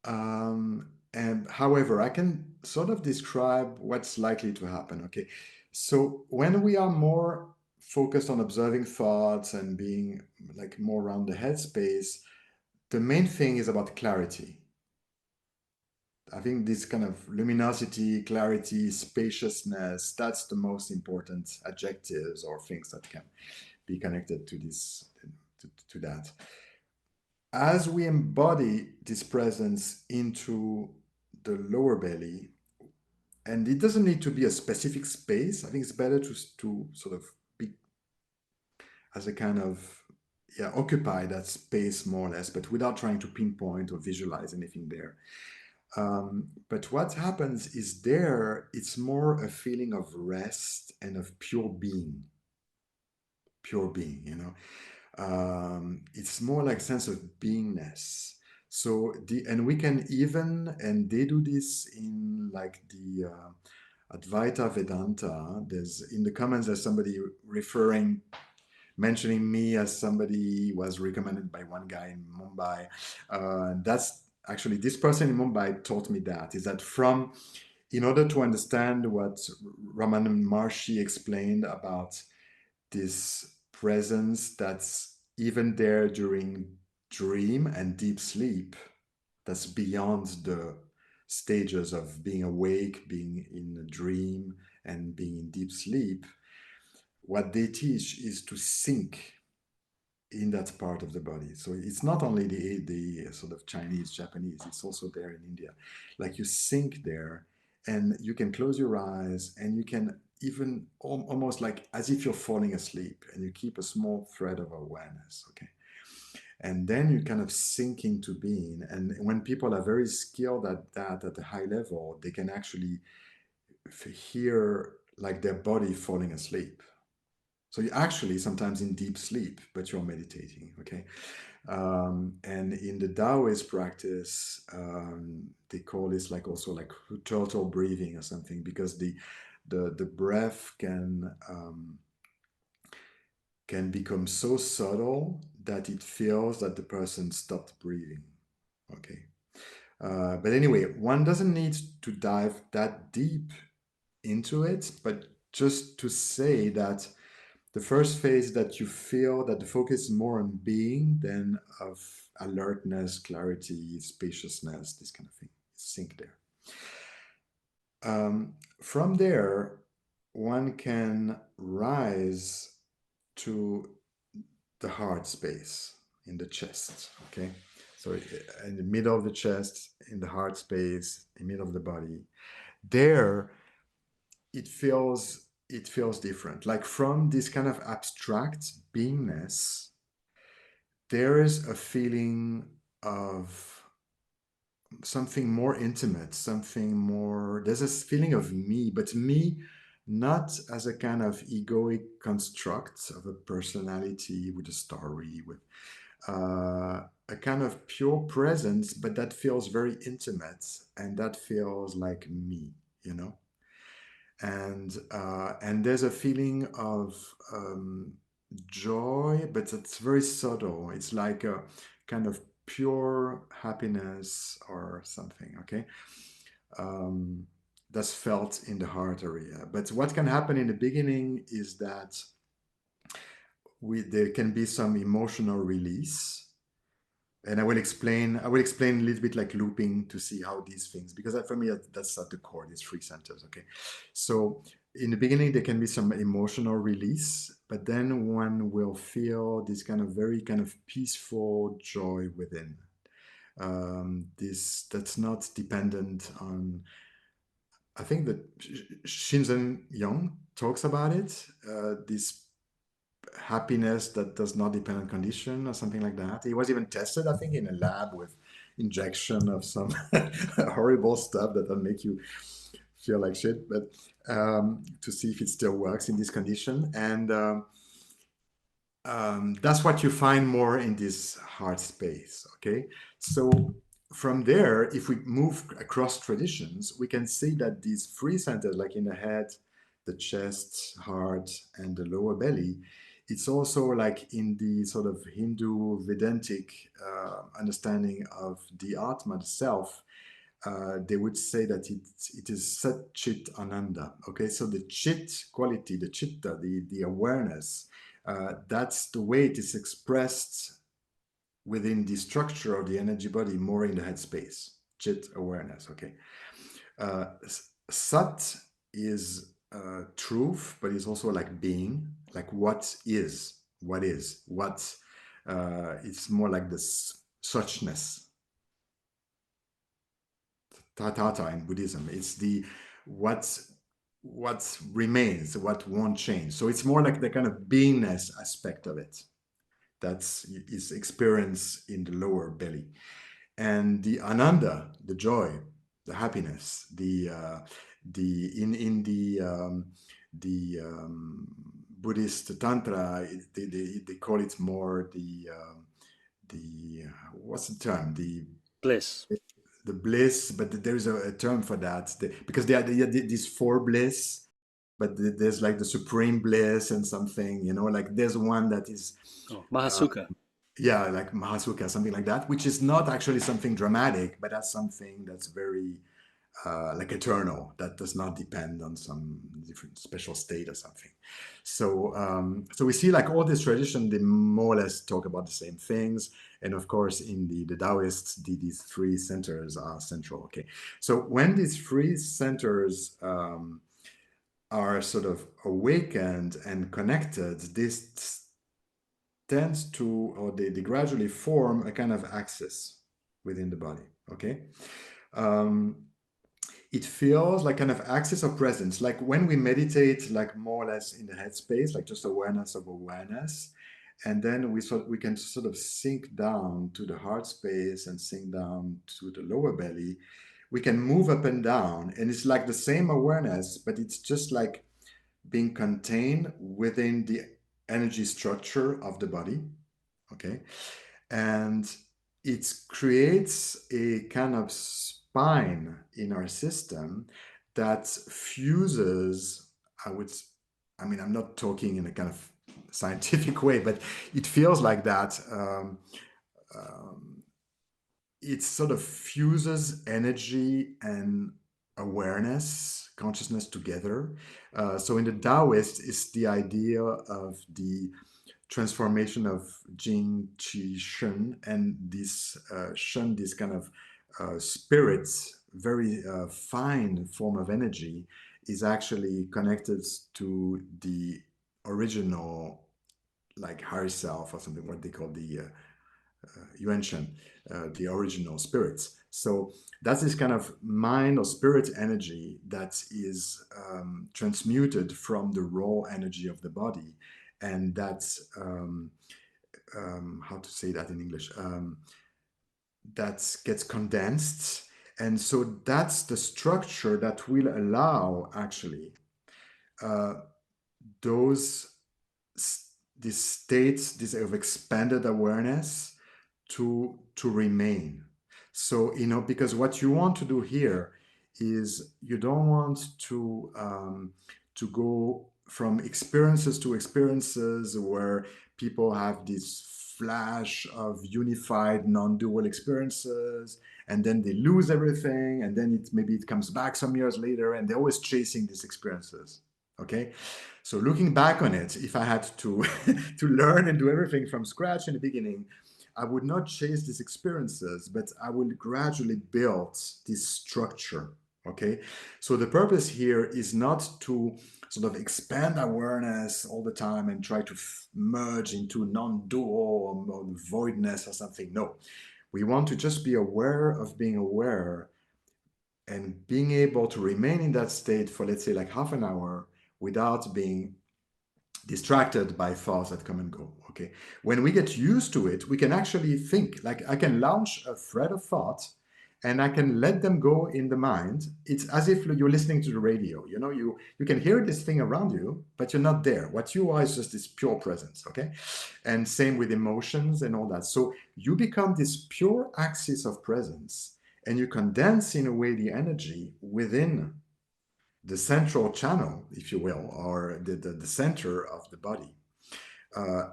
And however, I can sort of describe what's likely to happen. Okay, so when we are more focused on observing thoughts and being like more around the headspace, the main thing is about clarity. I think this kind of luminosity, clarity, spaciousness, that's the most important adjectives or things that can be connected to this, to that. As we embody this presence into the lower belly, and it doesn't need to be a specific space. I think it's better to sort of be as a kind of, occupy that space more or less, but without trying to pinpoint or visualize anything there. But what happens is there, it's more a feeling of rest and of pure being, you know. It's more like a sense of beingness. So and we can even, and they do this in like the Advaita Vedanta. There's in the comments, there's somebody mentioning me as somebody was recommended by one guy in Mumbai. That's actually, this person in Mumbai taught me that, is that in order to understand what Ramana Maharshi explained about this presence that's even there during dream and deep sleep, that's beyond the stages of being awake, being in a dream, and being in deep sleep. what they teach is to sink in that part of the body. So it's not only the sort of Chinese, Japanese, it's also there in India. Like you sink there and you can close your eyes and you can even almost like as if you're falling asleep, and you keep a small thread of awareness, okay? And then you kind of sink into being. And when people are very skilled at that at a high level, they can actually hear like their body falling asleep. So you're actually sometimes in deep sleep, but you're meditating, okay? And in the Daoist practice, they call this like also like turtle breathing or something, because the breath can become so subtle that it feels that the person stopped breathing, okay? But anyway, one doesn't need to dive that deep into it, but just to say that the first phase that you feel that the focus is more on being than of alertness, clarity, spaciousness, this kind of thing. Sink there. From there, one can rise to the heart space in the chest, okay? So in the middle of the chest, in the heart space, in the middle of the body, there it feels different. Like from this kind of abstract beingness, there is a feeling of something more intimate, something more, there's this feeling of me, but me not as a kind of egoic construct of a personality with a story, with a kind of pure presence, but that feels very intimate, and that feels like me, you know? And there's a feeling of joy, but it's very subtle. It's like a kind of pure happiness or something, okay? That's felt in the heart area. But what can happen in the beginning is that there can be some emotional release. And I will explain a little bit like looping to see how these things, because for me, that's at the core, these three centers, okay? So in the beginning, there can be some emotional release, but then one will feel this kind of very kind of peaceful joy within. That's not dependent on, I think that Shinzen Young talks about it, this happiness that does not depend on condition or something like that. It was even tested, I think, in a lab with injection of some horrible stuff that will make you feel like shit, but to see if it still works in this condition. And that's what you find more in this heart space, okay? So from there, if we move across traditions, we can see that these three centers, like in the head, the chest, heart, and the lower belly, it's also like in the sort of Hindu Vedantic understanding of the Atma, the self, they would say that it is Sat Chit Ananda. Okay, so the Chit quality, the Chitta, the awareness, that's the way it is expressed within the structure of the energy body, more in the head space. Chit awareness. Okay, Sat is truth, but it's also like being, like what is, it's more like this suchness. Tata in Buddhism, it's the what remains, what won't change. So it's more like the kind of beingness aspect of it that is experienced in the lower belly. And the ananda, the joy, the happiness, in the Buddhist tantra, they call it more the what's the term, Bliss. the bliss, but there is a term for that, because they are these four bliss, but there's like the supreme bliss and something, you know, like there's one that is Mahasukha. yeah, like Mahasukha, something like that, which is not actually something dramatic, but that's something that's very like eternal, that does not depend on some different special state or something. So so we see like all this tradition, they more or less talk about the same things. And of course, in the Daoists, these three centers are central. Okay, so when these three centers are sort of awakened and connected, this tends to, or they gradually form a kind of axis within the body, okay? It feels like kind of axis of presence, like when we meditate, like more or less in the headspace, like just awareness of awareness. And then we can sort of sink down to the heart space and sink down to the lower belly. We can move up and down, and it's like the same awareness, but it's just like being contained within the energy structure of the body. Okay. And it creates a kind of spine in our system that fuses, I mean, I'm not talking in a kind of scientific way, but it feels like that. It sort of fuses energy and awareness, consciousness together. So in the Daoist, it's the idea of the transformation of Jing, Qi, Shen, and this Shen, this kind of spirit, very fine form of energy, is actually connected to the original, like higher self or something, what they call the Yuan Shen, the original spirits. So that's this kind of mind or spirit energy that is transmuted from the raw energy of the body. And that's, how to say that in English, that gets condensed. And so that's the structure that will allow actually those, these states, this of expanded awareness to remain. So, you know, because what you want to do here is you don't want to go from experiences to experiences where people have this flash of unified non-dual experiences, and then they lose everything, and then maybe it comes back some years later, and they're always chasing these experiences. Okay, so looking back on it, if I had to to learn and do everything from scratch in the beginning, I would not chase these experiences, but I will gradually build this structure. Okay, so the purpose here is not to sort of expand awareness all the time and try to merge into non-dual or voidness or something. No, we want to just be aware of being aware and being able to remain in that state for, let's say, like half an hour without being distracted by thoughts that come and go. Okay, when we get used to it, we can actually think. Like I can launch a thread of thought and I can let them go in the mind. It's as if you're listening to the radio. You know, you can hear this thing around you, but you're not there. What you are is just this pure presence. Okay, and same with emotions and all that. So you become this pure axis of presence, and you condense in a way the energy within the central channel, if you will, or the center of the body.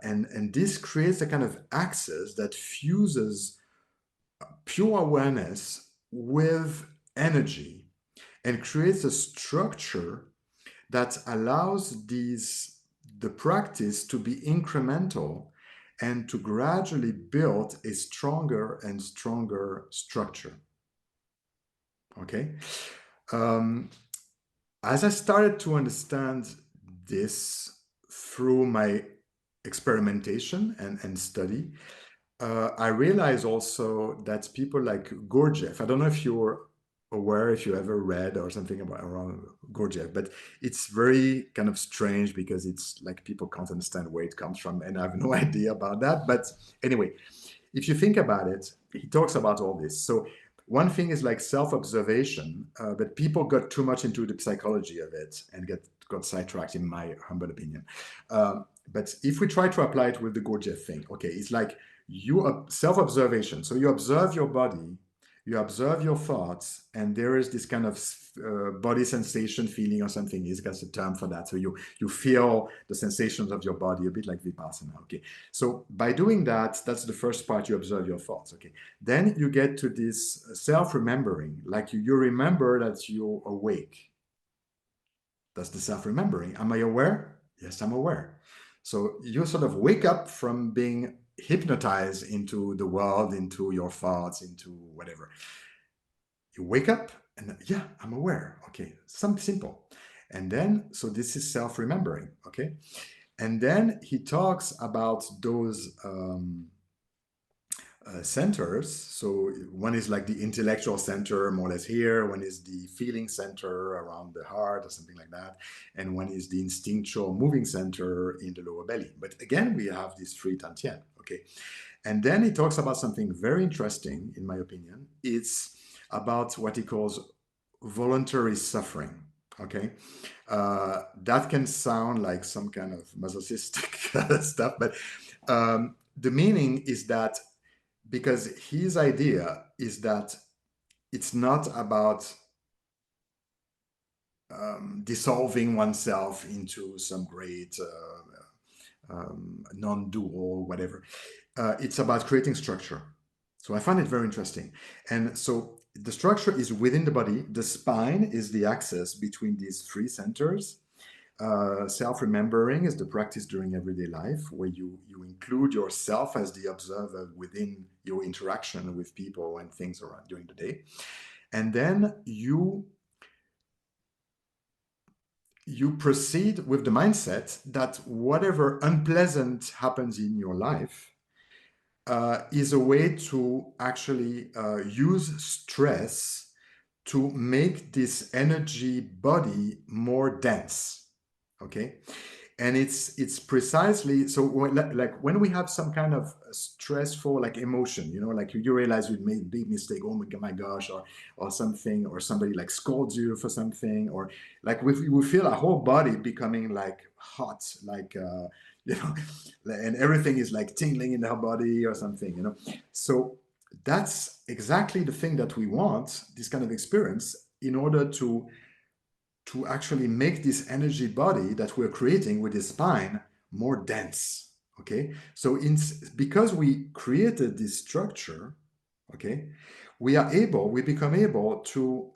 And this creates a kind of axis that fuses pure awareness with energy and creates a structure that allows the practice to be incremental and to gradually build a stronger and stronger structure. Okay? As I started to understand this through my experimentation and study, I realized also that people like Gurdjieff, I don't know if you're aware, if you ever read or something about around Gurdjieff, but it's very kind of strange because it's like people can't understand where it comes from, and I have no idea about that. But anyway, if you think about it, he talks about all this. So one thing is like self-observation, but people got too much into the psychology of it and got sidetracked, in my humble opinion. But if we try to apply it with the Gurdjieff thing, okay, it's like self-observation. So you observe your body, you observe your thoughts, and there is this kind of body sensation, feeling or something. He's got a term for that. So you feel the sensations of your body, a bit like Vipassana. Okay. So by doing that, that's the first part. You observe your thoughts. Okay. Then you get to this self-remembering, like you remember that you're awake. That's the self-remembering. Am I aware? Yes, I'm aware. So you sort of wake up from being hypnotized into the world, into your thoughts, into whatever. You wake up and yeah, I'm aware. Okay, something simple. And then, so this is self-remembering, okay? And then he talks about those centers. So one is like the intellectual center, more or less here. One is the feeling center around the heart or something like that. And one is the instinctual moving center in the lower belly. But again, we have these three Tantien, okay? And then he talks about something very interesting, in my opinion. It's about what he calls voluntary suffering, okay? That can sound like some kind of masochistic stuff, but the meaning is that because his idea is that it's not about dissolving oneself into some great non-dual, whatever. It's about creating structure. So I find it very interesting. And so the structure is within the body. The spine is the axis between these three centers. Self-remembering is the practice during everyday life, where you include yourself as the observer within your interaction with people and things around during the day. And then you proceed with the mindset that whatever unpleasant happens in your life is a way to actually use stress to make this energy body more dense, okay? And it's precisely so like when we have some kind of stressful like emotion, you know, like you realize you made a big mistake, oh my gosh, or something, or somebody like scolds you for something, or like we feel our whole body becoming like hot, like you know, and everything is like tingling in our body or something, you know. So that's exactly the thing that we want, this kind of experience, in order to actually make this energy body that we're creating with the spine more dense, okay? So because we created this structure, okay, we become able to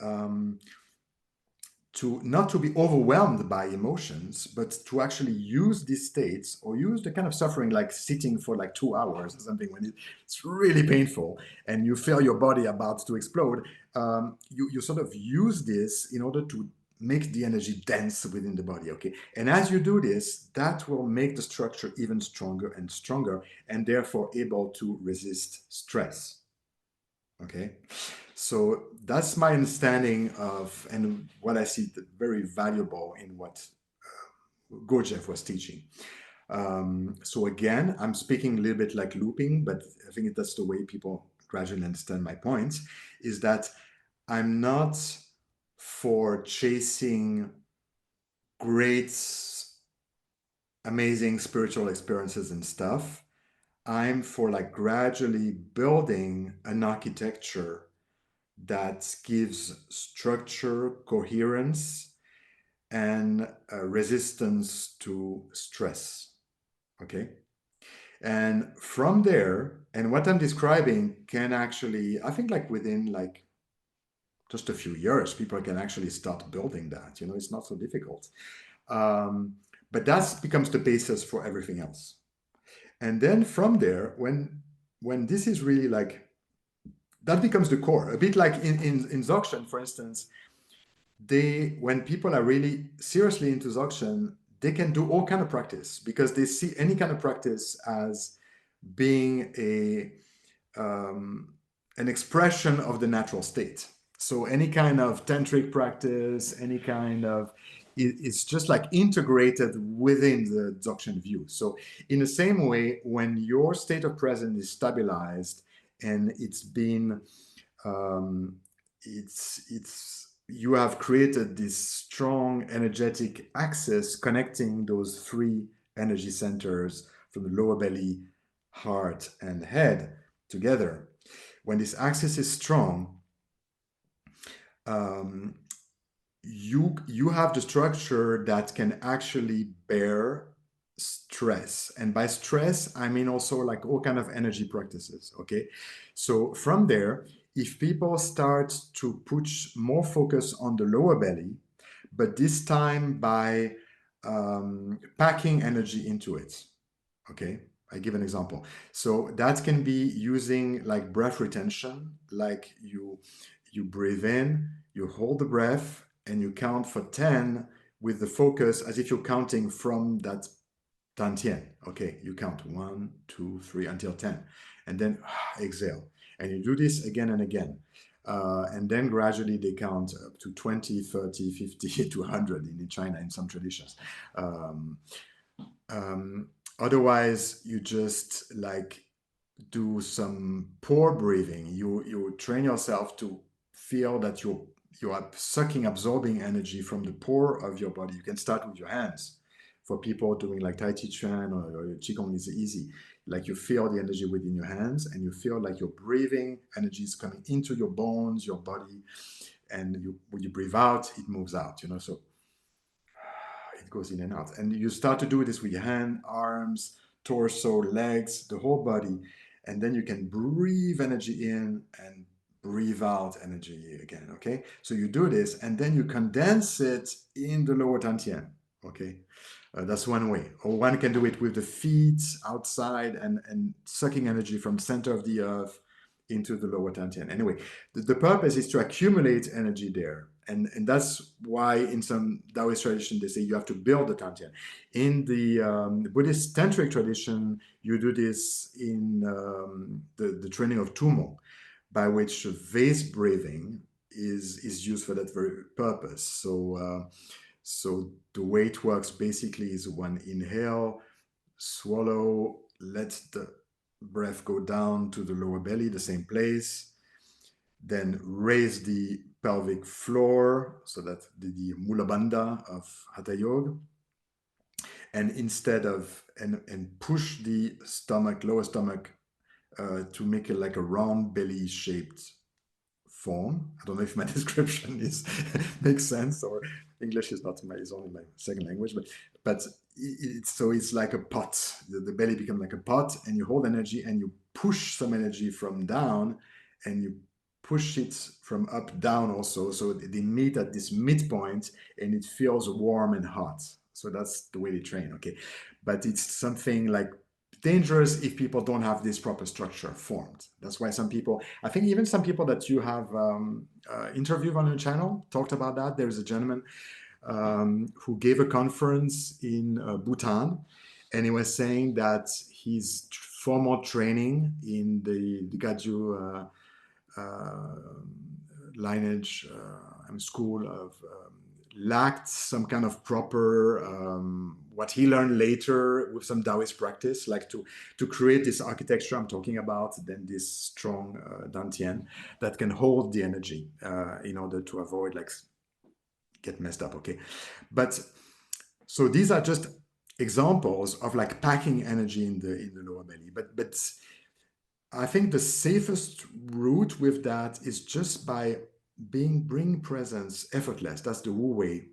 not to be overwhelmed by emotions, but to actually use these states, or use the kind of suffering like sitting for like 2 hours or something when it's really painful and you feel your body about to explode. You sort of use this in order to make the energy dense within the body, okay? And as you do this, that will make the structure even stronger and stronger, and therefore able to resist stress, okay? So that's my understanding of, and what I see very valuable in what Gurdjieff was teaching. So again, I'm speaking a little bit like looping, but I think that's the way people gradually understand my points, is that I'm not for chasing great, amazing spiritual experiences and stuff. I'm for like gradually building an architecture that gives structure, coherence, and resistance to stress, okay? And from there, and what I'm describing can actually, I think like within like just a few years, people can actually start building that, you know, it's not so difficult. But that becomes the basis for everything else. And then from there, when this is really like, that becomes the core, a bit like in Dzogchen, for instance, when people are really seriously into Dzogchen, they can do all kind of practice because they see any kind of practice as being an expression of the natural state. So any kind of tantric practice, any kind of, it's just like integrated within the Dzogchen view. So in the same way, when your state of presence is stabilized and it's been, you have created this strong energetic axis connecting those three energy centers from the lower belly, heart, and head together. When this axis is strong, you have the structure that can actually bear stress. And by stress, I mean also like all kind of energy practices, okay? So from there, if people start to put more focus on the lower belly, but this time by packing energy into it, okay? I give an example. So that can be using like breath retention, like you breathe in, you hold the breath, and you count for 10 with the focus as if you're counting from that Dantian. Okay, you count 1, 2, 3 until 10, and then exhale. And you do this again and again. And then gradually they count up to 20, 30, 50 to 100 in China in some traditions. Otherwise, you just like do some pore breathing. You train yourself to feel that you are sucking, absorbing energy from the pore of your body. You can start with your hands. For people doing like Tai Chi Chuan or Qigong is easy. Like you feel the energy within your hands and you feel like you're breathing, energy is coming into your bones, your body. And when you breathe out, it moves out, so it goes in and out. And you start to do this with your hand, arms, torso, legs, the whole body. And then you can breathe energy in and breathe out energy again, okay? So you do this and then you condense it in the lower dantian, okay? That's one way. Or one can do it with the feet outside and sucking energy from center of the earth into the lower dantian. Anyway, the purpose is to accumulate energy there. And that's why in some Daoist tradition, they say you have to build the dantian. In the Buddhist tantric tradition, you do this in the training of Tummo, by which vase breathing is used for that very purpose. So the way it works basically is one inhale, swallow, let the breath go down to the lower belly, the same place. Then raise the pelvic floor, so that the Mula Bandha of Hatha Yoga. And instead of, and push the stomach, lower stomach, to make it like a round belly shaped form. I don't know if my description makes sense, or English is only my second language, but it's like a pot. The belly becomes like a pot, and you hold energy and you push some energy from down, and you push it from up down also. So they meet at this midpoint, and it feels warm and hot. So that's the way they train, okay? But it's something like dangerous if people don't have this proper structure formed. That's why some people, I think even some people that you have interviewed on your channel talked about that. There's a gentleman who gave a conference in Bhutan, and he was saying that his formal training in the Gurdjieff lineage school of lacked some kind of proper what he learned later with some Daoist practice, like to create this architecture I'm talking about, then this strong dantian that can hold the energy in order to avoid like get messed up, okay? But so these are just examples of like packing energy in the lower belly. But I think the safest route with that is just by bring presence effortless. That's the Wu Wei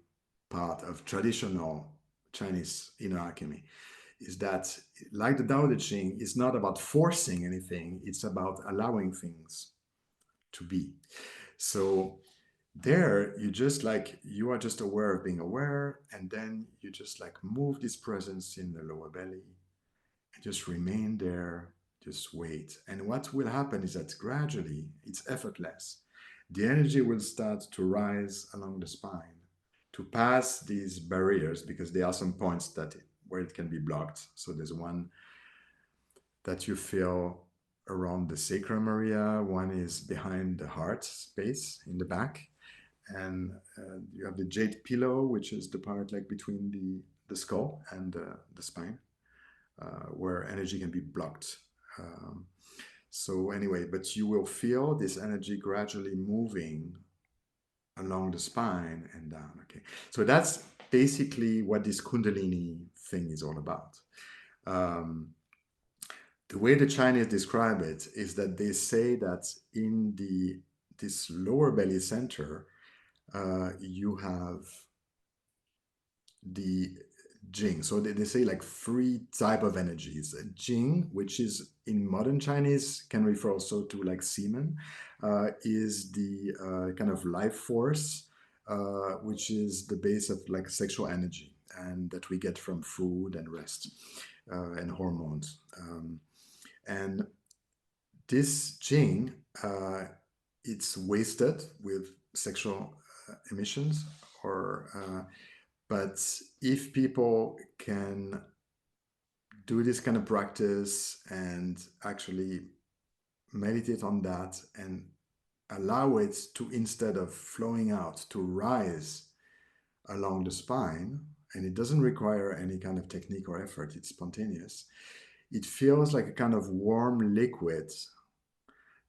part of traditional Chinese inner alchemy, is that like the Tao Te Ching, it's not about forcing anything, it's about allowing things to be. So there you just like, you are just aware of being aware, and then you just like move this presence in the lower belly and just remain there, just wait. And what will happen is that gradually, it's effortless, the energy will start to rise along the spine to pass these barriers, because there are some points where it can be blocked. So there's one that you feel around the sacrum area, one is behind the heart space in the back, and you have the jade pillow, which is the part like between the skull and the spine, where energy can be blocked. So anyway, but you will feel this energy gradually moving along the spine and down, okay? So that's basically what this Kundalini thing is all about. The way the Chinese describe it is that they say that in this lower belly center, you have the Jing. So they say like three type of energies. Jing, which is in modern Chinese, can refer also to like semen, is the kind of life force, which is the base of like sexual energy, and that we get from food and rest and hormones. And this Jing, it's wasted with sexual emissions, or But if people can do this kind of practice and actually meditate on that and allow it to, instead of flowing out, to rise along the spine, and it doesn't require any kind of technique or effort, it's spontaneous, it feels like a kind of warm liquid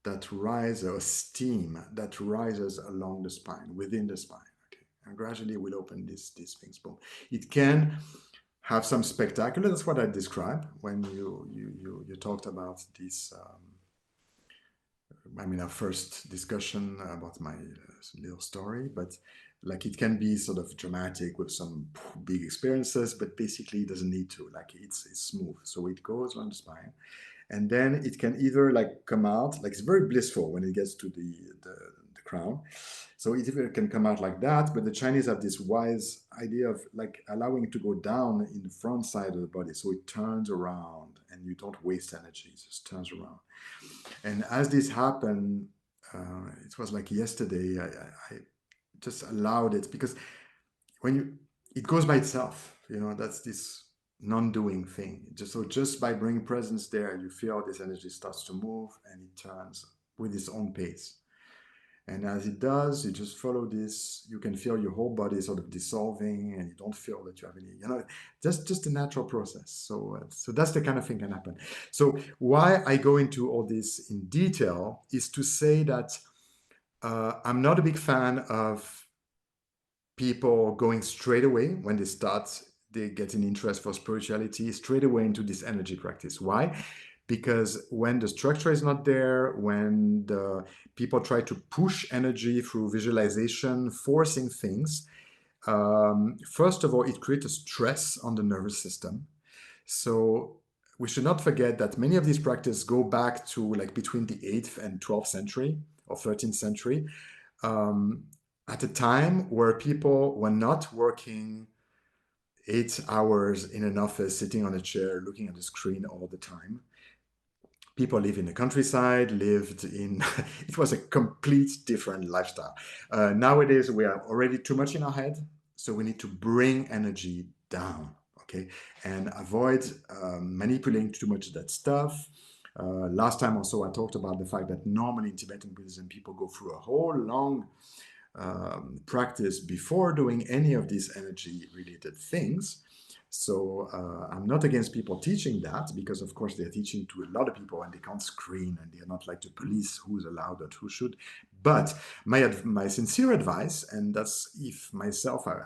that rises, or steam that rises along the spine, within the spine. Okay, and gradually we'll open these things. Boom. It can have some spectacular. That's what I described when you talked about this. I mean, our first discussion about my little story, but like it can be sort of dramatic with some big experiences, but basically it doesn't need to. Like it's smooth, so it goes around the spine, and then it can either like come out, like it's very blissful when it gets to the crown. So it either can come out like that, but the Chinese have this wise idea of like allowing it to go down in the front side of the body, so it turns around and you don't waste energy, it just turns around. And as this happened, it was like yesterday, I just allowed it, because when it goes by itself, that's this non-doing thing. Just by bringing presence there, you feel this energy starts to move and it turns with its own pace. And as it does, you just follow this. You can feel your whole body sort of dissolving, and you don't feel that you have any, just a natural process. So that's the kind of thing can happen. So why I go into all this in detail is to say that I'm not a big fan of people going straight away when they get an interest for spirituality, straight away into this energy practice. Why? Because when the structure is not there, when the people try to push energy through visualization, forcing things, first of all, it creates a stress on the nervous system. So we should not forget that many of these practices go back to like between the 8th and 12th century or 13th century, at a time where people were not working 8 hours in an office, sitting on a chair, looking at the screen all the time. People live in the countryside, it was a complete different lifestyle. Nowadays, we are already too much in our head, so we need to bring energy down, okay? And avoid manipulating too much of that stuff. Last time also, I talked about the fact that normally in Tibetan Buddhism, people go through a whole long practice before doing any of these energy-related things. So I'm not against people teaching that, because of course they're teaching to a lot of people and they can't screen and they're not like to police who's allowed and who should. But my sincere advice, and that's if myself, I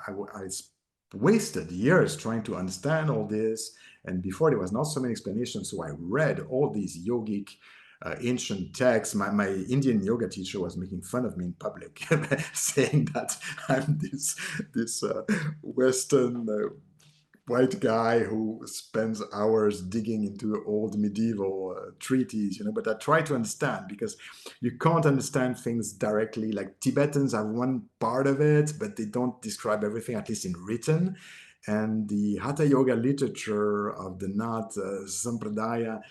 wasted years trying to understand all this. And before there was not so many explanations, so I read all these yogic ancient texts. My Indian yoga teacher was making fun of me in public, saying that I'm this Western white guy who spends hours digging into old medieval treaties, but I try to understand, because you can't understand things directly. Like Tibetans have one part of it, but they don't describe everything, at least in written. And the Hatha Yoga literature of the Nath Sampradaya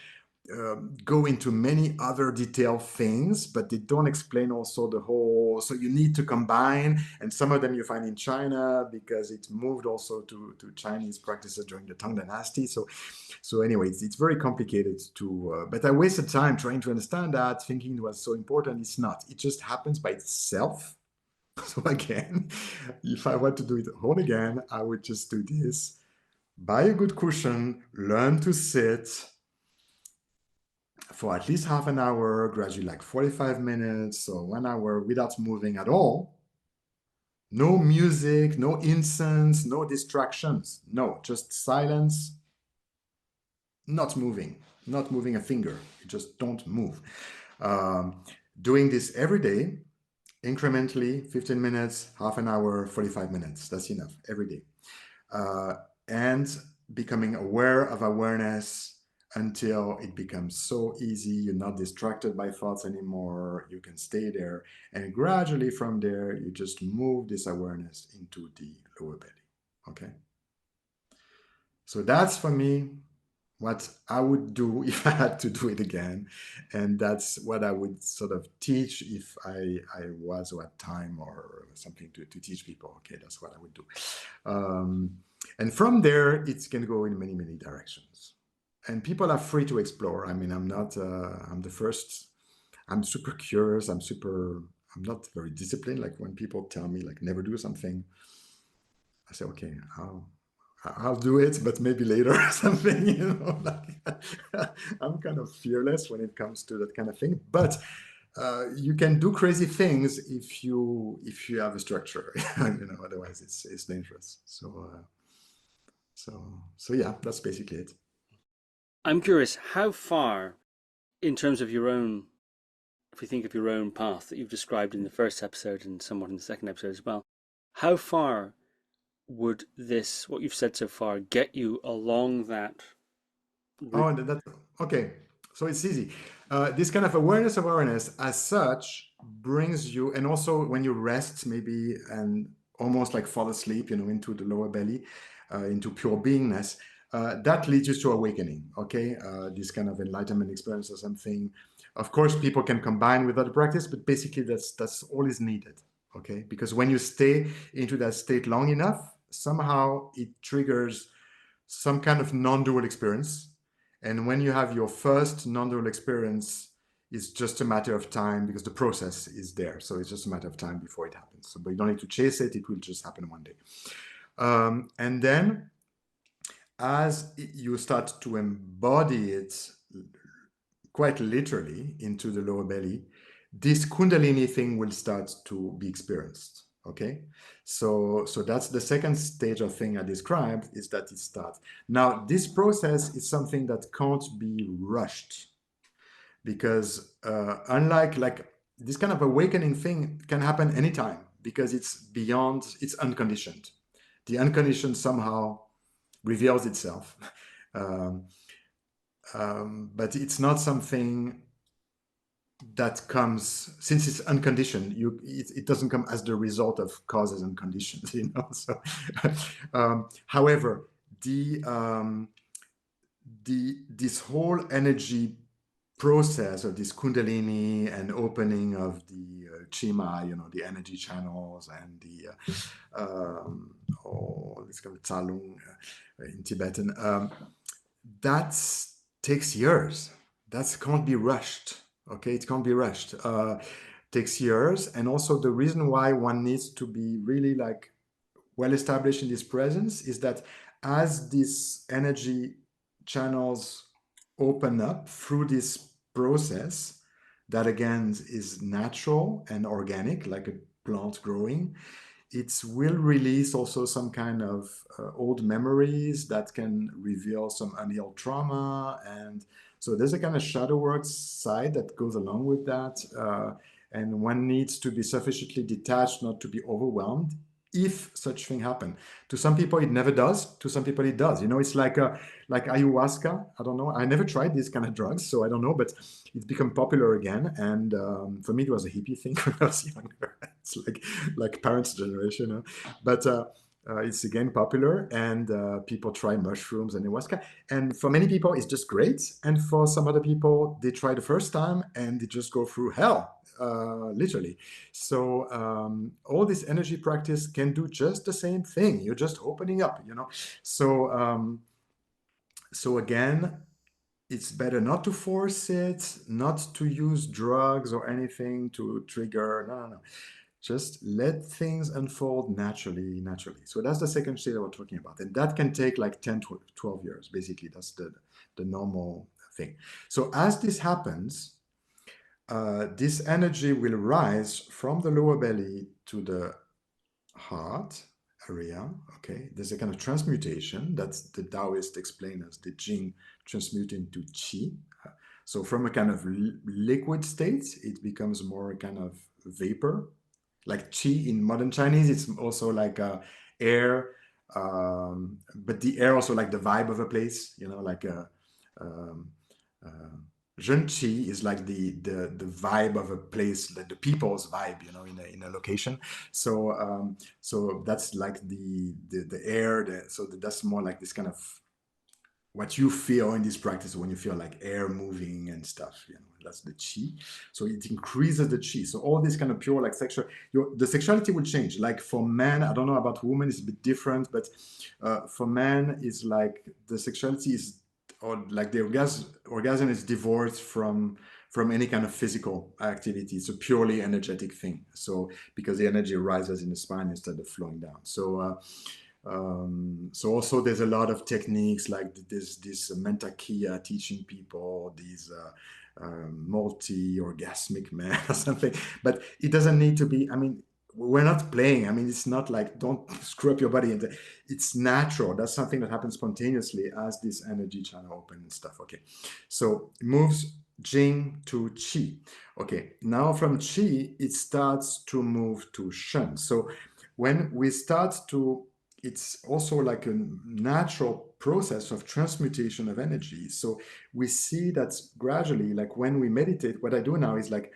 go into many other detailed things, but they don't explain also the whole. So you need to combine, and some of them you find in China, because it moved also to Chinese practices during the Tang Dynasty. So anyway, it's very complicated but I wasted time trying to understand that, thinking it was so important. It's not. It just happens by itself. So again, if I want to do it all again, I would just do this. Buy a good cushion, learn to sit for at least half an hour, gradually like 45 minutes or 1 hour without moving at all. No music, no incense, no distractions. No, just silence, not moving a finger. You just don't move. Doing this every day, incrementally, 15 minutes, half an hour, 45 minutes. That's enough every day. And becoming aware of awareness until it becomes so easy. You're not distracted by thoughts anymore. You can stay there. And gradually from there, you just move this awareness into the lower belly. Okay? So that's for me what I would do if I had to do it again. And that's what I would sort of teach if I was or had time or something to teach people. Okay, that's what I would do. And from there, it can go in many, many directions. And people are free to explore. I mean, I'm not, I'm the first, I'm super curious. I'm not very disciplined. Like when people tell me like never do something, I say, okay, I'll do it, but maybe later or something, like I'm kind of fearless when it comes to that kind of thing. But you can do crazy things if you have a structure, otherwise it's dangerous. So yeah, that's basically it. I'm curious, how far, in terms of your own, if we think of your own path that you've described in the first episode and somewhat in the second episode as well, how far would this, what you've said so far, get you along that route? Oh, that's okay. So it's easy. This kind of awareness of awareness as such brings you, and also when you rest maybe and almost like fall asleep, into the lower belly, into pure beingness, that leads you to awakening. Okay, this kind of enlightenment experience or something. Of course, people can combine with other practice, but basically that's all is needed. Okay, because when you stay into that state long enough, somehow it triggers some kind of non-dual experience. And when you have your first non-dual experience, it's just a matter of time because the process is there. So it's just a matter of time before it happens. So, but you don't need to chase it. It will just happen one day. And then as you start to embody it quite literally into the lower belly, this Kundalini thing will start to be experienced. Okay, so that's the second stage of thing I described, is that it starts. Now, this process is something that can't be rushed, because unlike like this kind of awakening thing can happen anytime, because it's beyond, it's unconditioned. The unconditioned somehow reveals itself. But it's not something that comes, since it's unconditioned, it doesn't come as the result of causes and conditions, so however, this whole energy process of this Kundalini and opening of the Chima, the energy channels, and the it's called Tsalung in Tibetan, that takes years. That can't be rushed. Okay, it can't be rushed. Takes years, and also the reason why one needs to be really like well established in this presence is that as these energy channels open up through this process, that again is natural and organic, like a plant growing, it will release also some kind of old memories that can reveal some unhealed trauma. And so there's a kind of shadow work side that goes along with that. And one needs to be sufficiently detached not to be overwhelmed if such thing happen. To some people it never does, to some people it does. It's like ayahuasca. I don't know, I never tried these kind of drugs, so I don't know, but it's become popular again. And for me it was a hippie thing when I was younger. It's like parents' generation, but it's again popular, and people try mushrooms and ayahuasca, and for many people it's just great, and for some other people they try the first time and they just go through hell, literally. So all this energy practice can do just the same thing. You're just opening up, so so again, it's better not to force it, not to use drugs or anything to trigger. No. Just let things unfold naturally. So that's the second state that we're talking about. And that can take like 10, 12 years, basically. That's the normal thing. So as this happens, this energy will rise from the lower belly to the heart area. Okay, there's a kind of transmutation that's the Daoist explain as the Jing transmuting to Qi. So from a kind of liquid state, it becomes more kind of vapor. Like Qi in modern Chinese, it's also like air, but the air also like the vibe of a place, like a Zhen Qi is like the vibe of a place, like the people's vibe, in a location. So so that's like the air. So that's more like this kind of what you feel in this practice when you feel like air moving and stuff, that's the chi. So it increases the chi. So all this kind of pure like sexual, the sexuality will change. Like for men, I don't know about women, it's a bit different, but for men, it's like the sexuality is, or like the orgasm is divorced from any kind of physical activity. It's a purely energetic thing. So because the energy rises in the spine instead of flowing down. So also there's a lot of techniques like this Mentakia teaching people these multi-orgasmic men or something, but it doesn't need to be, I mean, we're not playing. I mean, it's not like don't screw up your body. And it's natural. That's something that happens spontaneously as this energy channel open and stuff. Okay, so it moves Jing to Qi. Okay, now from Qi, it starts to move to Shen. So when we start to, it's also like a natural process of transmutation of energy. So we see that gradually, like when we meditate, what I do now is like,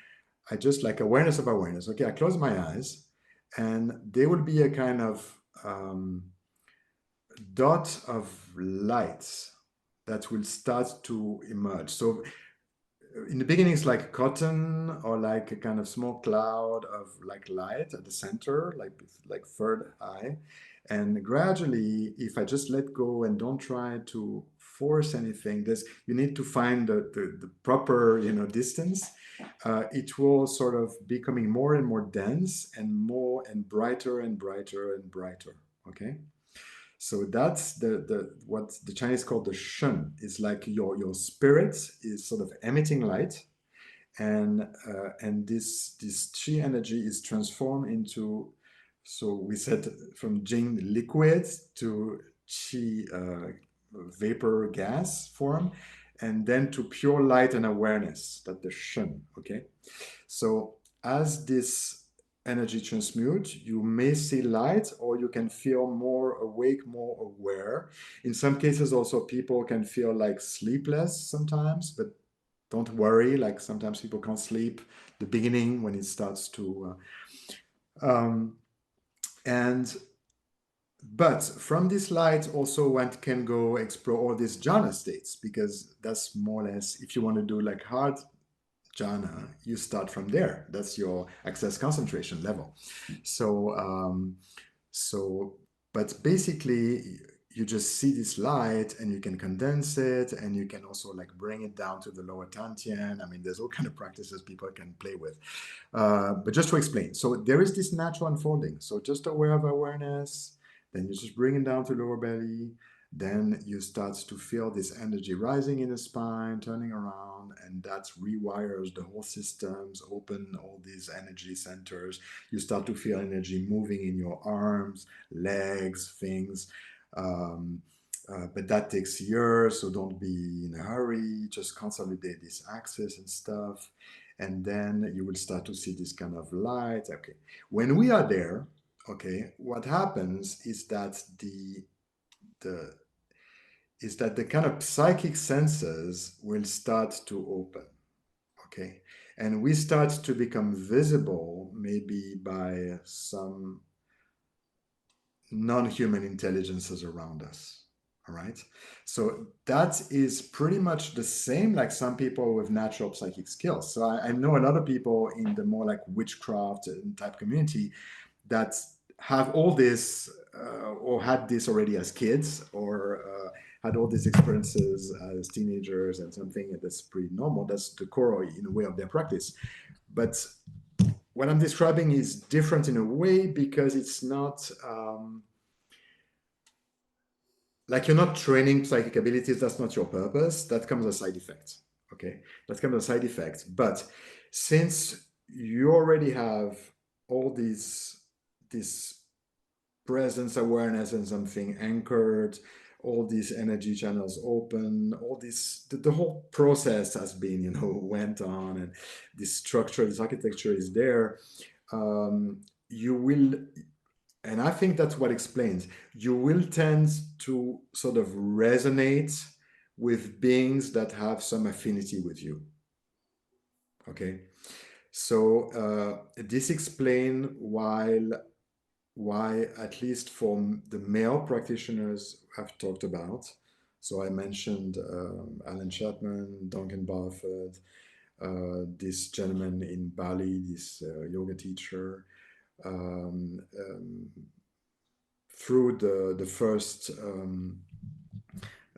I just like awareness of awareness. Okay, I close my eyes and there will be a kind of dot of light that will start to emerge. So in the beginning, it's like cotton or like a kind of small cloud of like light at the center, like third eye. And gradually, if I just let go and don't try to force anything, you need to find the proper distance. It will sort of becoming more and more dense and more and brighter and brighter and brighter. Okay. So that's what the Chinese call the Shen. It's like your spirit is sort of emitting light, and this Qi energy is transformed into, so we said from Jing liquid to Qi vapor gas form, and then to pure light and awareness, that the Shen. Okay, so as this energy transmute, you may see light or you can feel more awake, more aware. In some cases also people can feel like sleepless sometimes, but don't worry, like sometimes people can't sleep the beginning when it starts to but from this light also one can go explore all these jhana states, because that's more or less, if you want to do like hard jhana, you start from there. That's your access concentration level. So but basically you just see this light and you can condense it, and you can also like bring it down to the lower dantian. I mean, there's all kind of practices people can play with. But just to explain, so there is this natural unfolding. So just aware of awareness, then you just bring it down to lower belly. Then you start to feel this energy rising in the spine, turning around, and that rewires the whole systems, open all these energy centers. You start to feel energy moving in your arms, legs, things. But that takes years, so don't be in a hurry. Just consolidate this access and stuff. And then you will start to see this kind of light. Okay. When we are there, okay, what happens is that the kind of psychic senses will start to open, okay? And we start to become visible maybe by some non-human intelligences around us, all right? So that is pretty much the same like some people with natural psychic skills. So I know a lot of people in the more like witchcraft type community that have all this or had this already as kids, or had all these experiences as teenagers, and something that's pretty normal. That's the core in a way of their practice. But what I'm describing is different in a way because it's not like you're not training psychic abilities. That's not your purpose. That comes as a side effect. Okay, that comes as a side effect. But since you already have all this presence, awareness, and something anchored, all these energy channels open, all this, the whole process has been, went on, and this structure, this architecture is there. You will, and I think that's what explains, you will tend to sort of resonate with beings that have some affinity with you. Okay. So this explains why, at least for the male practitioners I've talked about, So I mentioned Alan Chapman, Duncan Barford, this gentleman in Bali, this yoga teacher. Um, um, through the first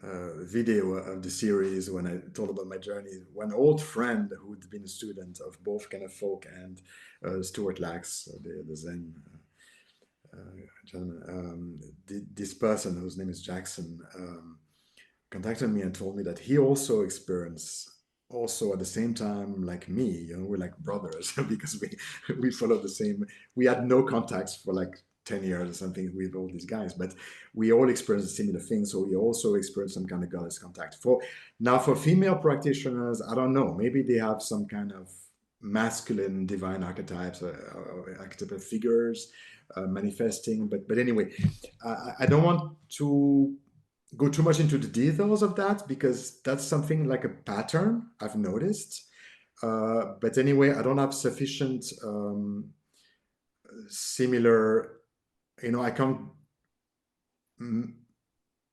video of the series, when I told about my journey, one old friend who'd been a student of both Kenneth Folk and Stuart Lax, the Zen gentleman, this person whose name is Jackson, contacted me and told me that he also experienced, also at the same time like me, you know, we're like brothers because we follow the same. We had no contacts for like 10 years or something with all these guys, but we all experienced similar things. So we also experienced some kind of goddess contact. For female practitioners, I don't know, maybe they have some kind of masculine divine archetypes or archetypal figures manifesting, but anyway, I don't want to go too much into the details of that because that's something like a pattern I've noticed. But anyway, I don't have sufficient similar, you know, I can't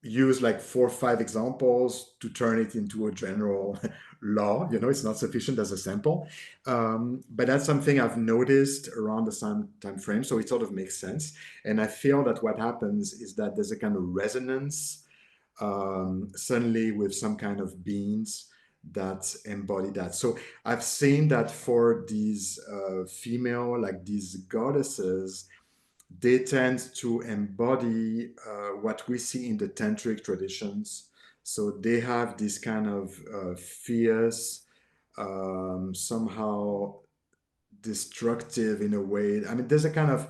use like 4 or 5 examples to turn it into a general law. You know, it's not sufficient as a sample. But that's something I've noticed around the same time frame. So it sort of makes sense. And I feel that what happens is that there's a kind of resonance suddenly with some kind of beings that embody that. So I've seen that for these female, like these goddesses, they tend to embody what we see in the tantric traditions. So they have this kind of fierce, somehow destructive in a way. I mean, there's a kind of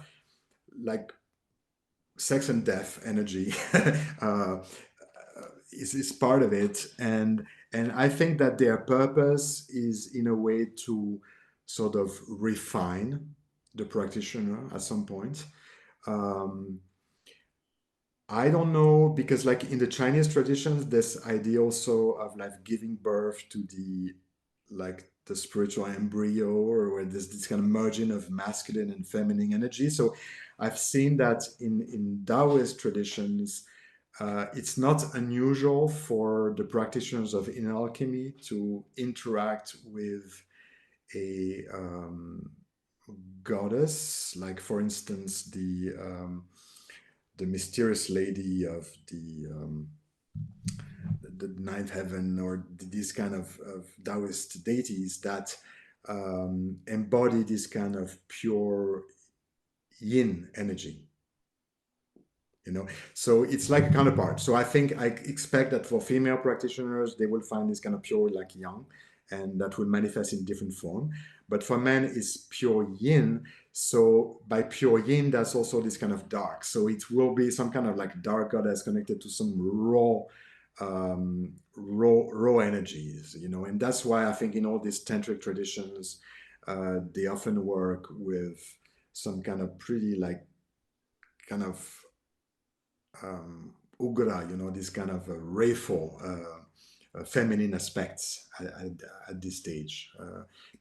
like sex and death energy uh, is part of it, and I think that their purpose is in a way to sort of refine the practitioner at some point. um, I don't know, because like in the Chinese traditions, this idea also of like giving birth to the like the spiritual embryo, or where there's this kind of merging of masculine and feminine energy. So I've seen that in Daoist traditions, it's not unusual for the practitioners of inner alchemy to interact with a goddess, like for instance the mysterious lady of the ninth heaven, or these kind of Taoist deities that embody this kind of pure yin energy, you know. So it's like a counterpart. So I expect that for female practitioners, they will find this kind of pure like yang, and that will manifest in different form. But for men, it's pure yin. So by pure yin, that's also this kind of dark. So it will be some kind of like dark goddess connected to some raw energies, you know. And that's why I think in all these tantric traditions, they often work with some kind of pretty like kind of ugra, you know, this kind of rayful feminine aspects at this stage,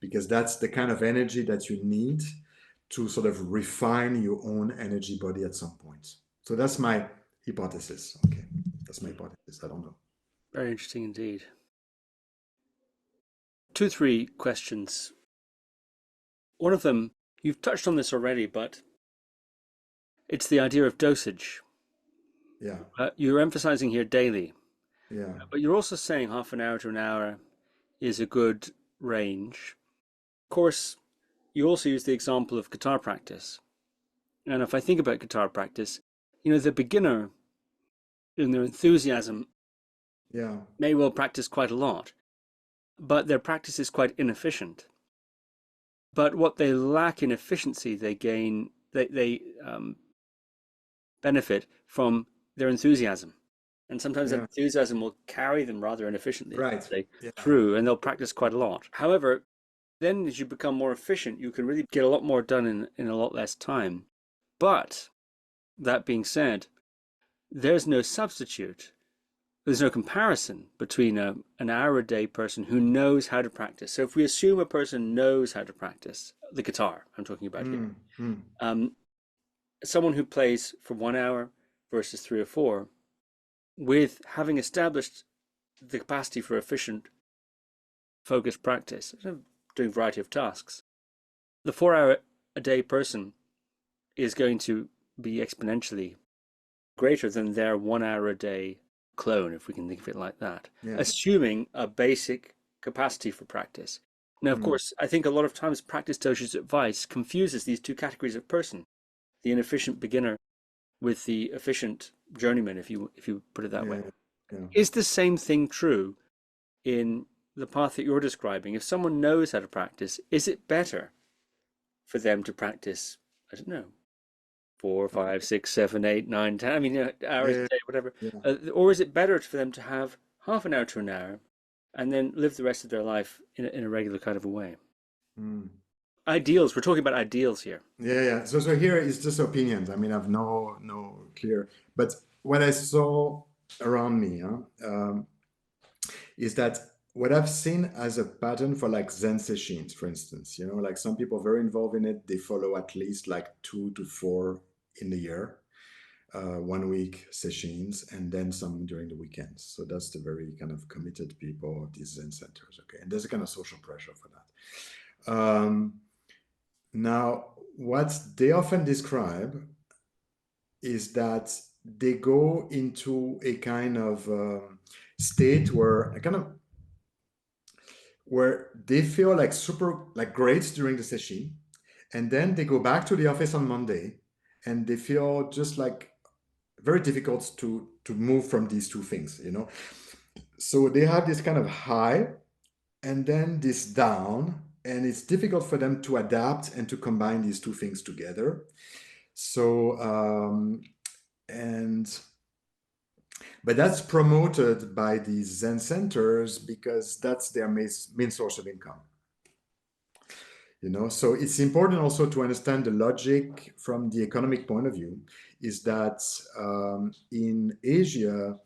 because that's the kind of energy that you need to sort of refine your own energy body at some point. So that's my hypothesis. Okay, that's my hypothesis. I don't know. Very interesting indeed. 2, 3 questions. One of them, you've touched on this already, but it's the idea of dosage. Yeah, You're emphasizing here daily, yeah, but you're also saying half an hour to an hour is a good range. Of course, you also use the example of guitar practice. And if I think about guitar practice, you know, the beginner in their enthusiasm yeah, may well practice quite a lot, but their practice is quite inefficient. But what they lack in efficiency, they gain, they benefit from their enthusiasm. And sometimes that yeah. enthusiasm will carry them rather inefficiently Right. Yeah, through, and they'll practice quite a lot. However, then as you become more efficient, you can really get a lot more done in a lot less time. But that being said, there's no substitute. There's no comparison between an hour a day person who knows how to practice. So if we assume a person knows how to practice the guitar, I'm talking about here, someone who plays for 1 hour versus 3 or 4, with having established the capacity for efficient, focused practice, doing a variety of tasks, the 4 hour a day person is going to be exponentially greater than their 1 hour a day clone, if we can think of it like that, assuming a basic capacity for practice. Now, of course, I think a lot of times Practice Toshi's advice confuses these two categories of person, the inefficient beginner with the efficient journeyman, if you put it that way. Is the same thing true in the path that you're describing? If someone knows how to practice, is it better for them to practice, I don't know, 4, 5, 6, 7, 8, 9, 10, I mean, hours a day, whatever, or is it better for them to have half an hour to an hour and then live the rest of their life in a regular kind of a way? Ideals, we're talking about ideals here. So here is just opinions. I mean, I've no clear, but what I saw around me is that what I've seen as a pattern for like Zen sessions, for instance, you know, like some people very involved in it, they follow at least like 2 to 4 in the year, 1 week sessions, and then some during the weekends. So that's the very kind of committed people of these Zen centers. Okay, and there's a kind of social pressure for that. Now, what they often describe is that they go into a kind of state where they feel like super like great during the session, and then they go back to the office on Monday, and they feel just like very difficult to move from these two things, you know. So they have this kind of high, and then this down. And it's difficult for them to adapt and to combine these two things together. So, but that's promoted by these Zen centers because that's their main source of income. You know, so it's important also to understand the logic from the economic point of view, is that in Asia,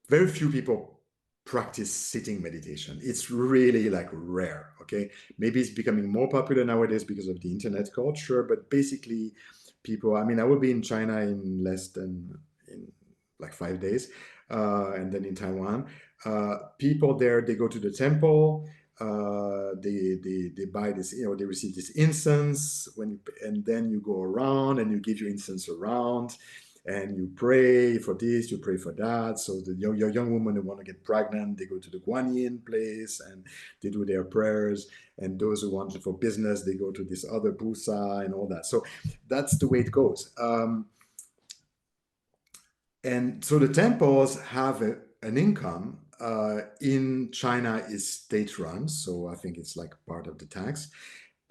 very few people practice sitting meditation. It's really like rare, okay? Maybe it's becoming more popular nowadays because of the internet culture, but basically people, I mean, I will be in China in like 5 days, and then in Taiwan. People there, they go to the temple, they buy this, you know, they receive this incense, and then you go around and you give your incense around, and you pray for this, you pray for that. So the young women who want to get pregnant, they go to the Guanyin place and they do their prayers. And those who want for business, they go to this other pusa and all that. So that's the way it goes. And so the temples have an income. In China is state-run, so I think it's like part of the tax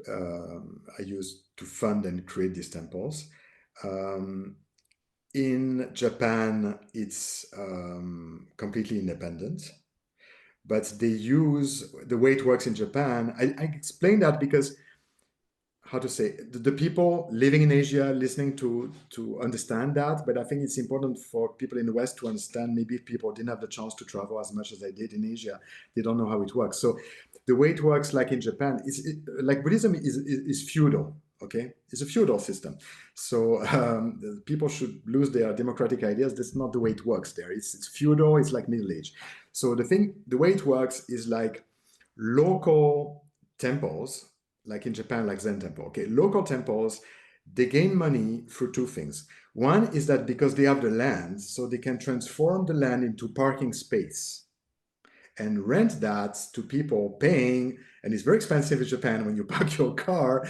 I use to fund and create these temples. In Japan, it's completely independent, but they use the way it works in Japan. I explain that because, how to say, the people living in Asia listening to understand that, but I think it's important for people in the West to understand. Maybe if people didn't have the chance to travel as much as I did in Asia, they don't know how it works. So the way it works, like in Japan, like Buddhism is feudal. Okay, it's a feudal system. So people should lose their democratic ideas. That's not the way it works there. It's feudal. It's like Middle Age. So the way it works is like local temples, like in Japan, like Zen temple. Okay, local temples, they gain money through two things. One is that because they have the land, so they can transform the land into parking space and rent that to people paying, and it's very expensive in Japan when you park your car.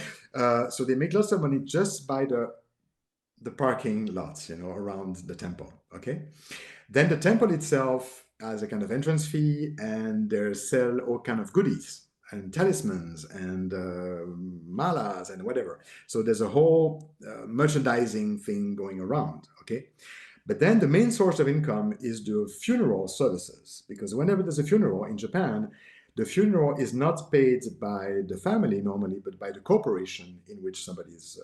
So they make lots of money just by the parking lots, you know, around the temple. Okay. Then the temple itself has a kind of entrance fee, and they sell all kind of goodies and talismans and malas and whatever. So there's a whole merchandising thing going around. Okay. But then the main source of income is the funeral services, because whenever there's a funeral in Japan, the funeral is not paid by the family normally, but by the corporation in which somebody's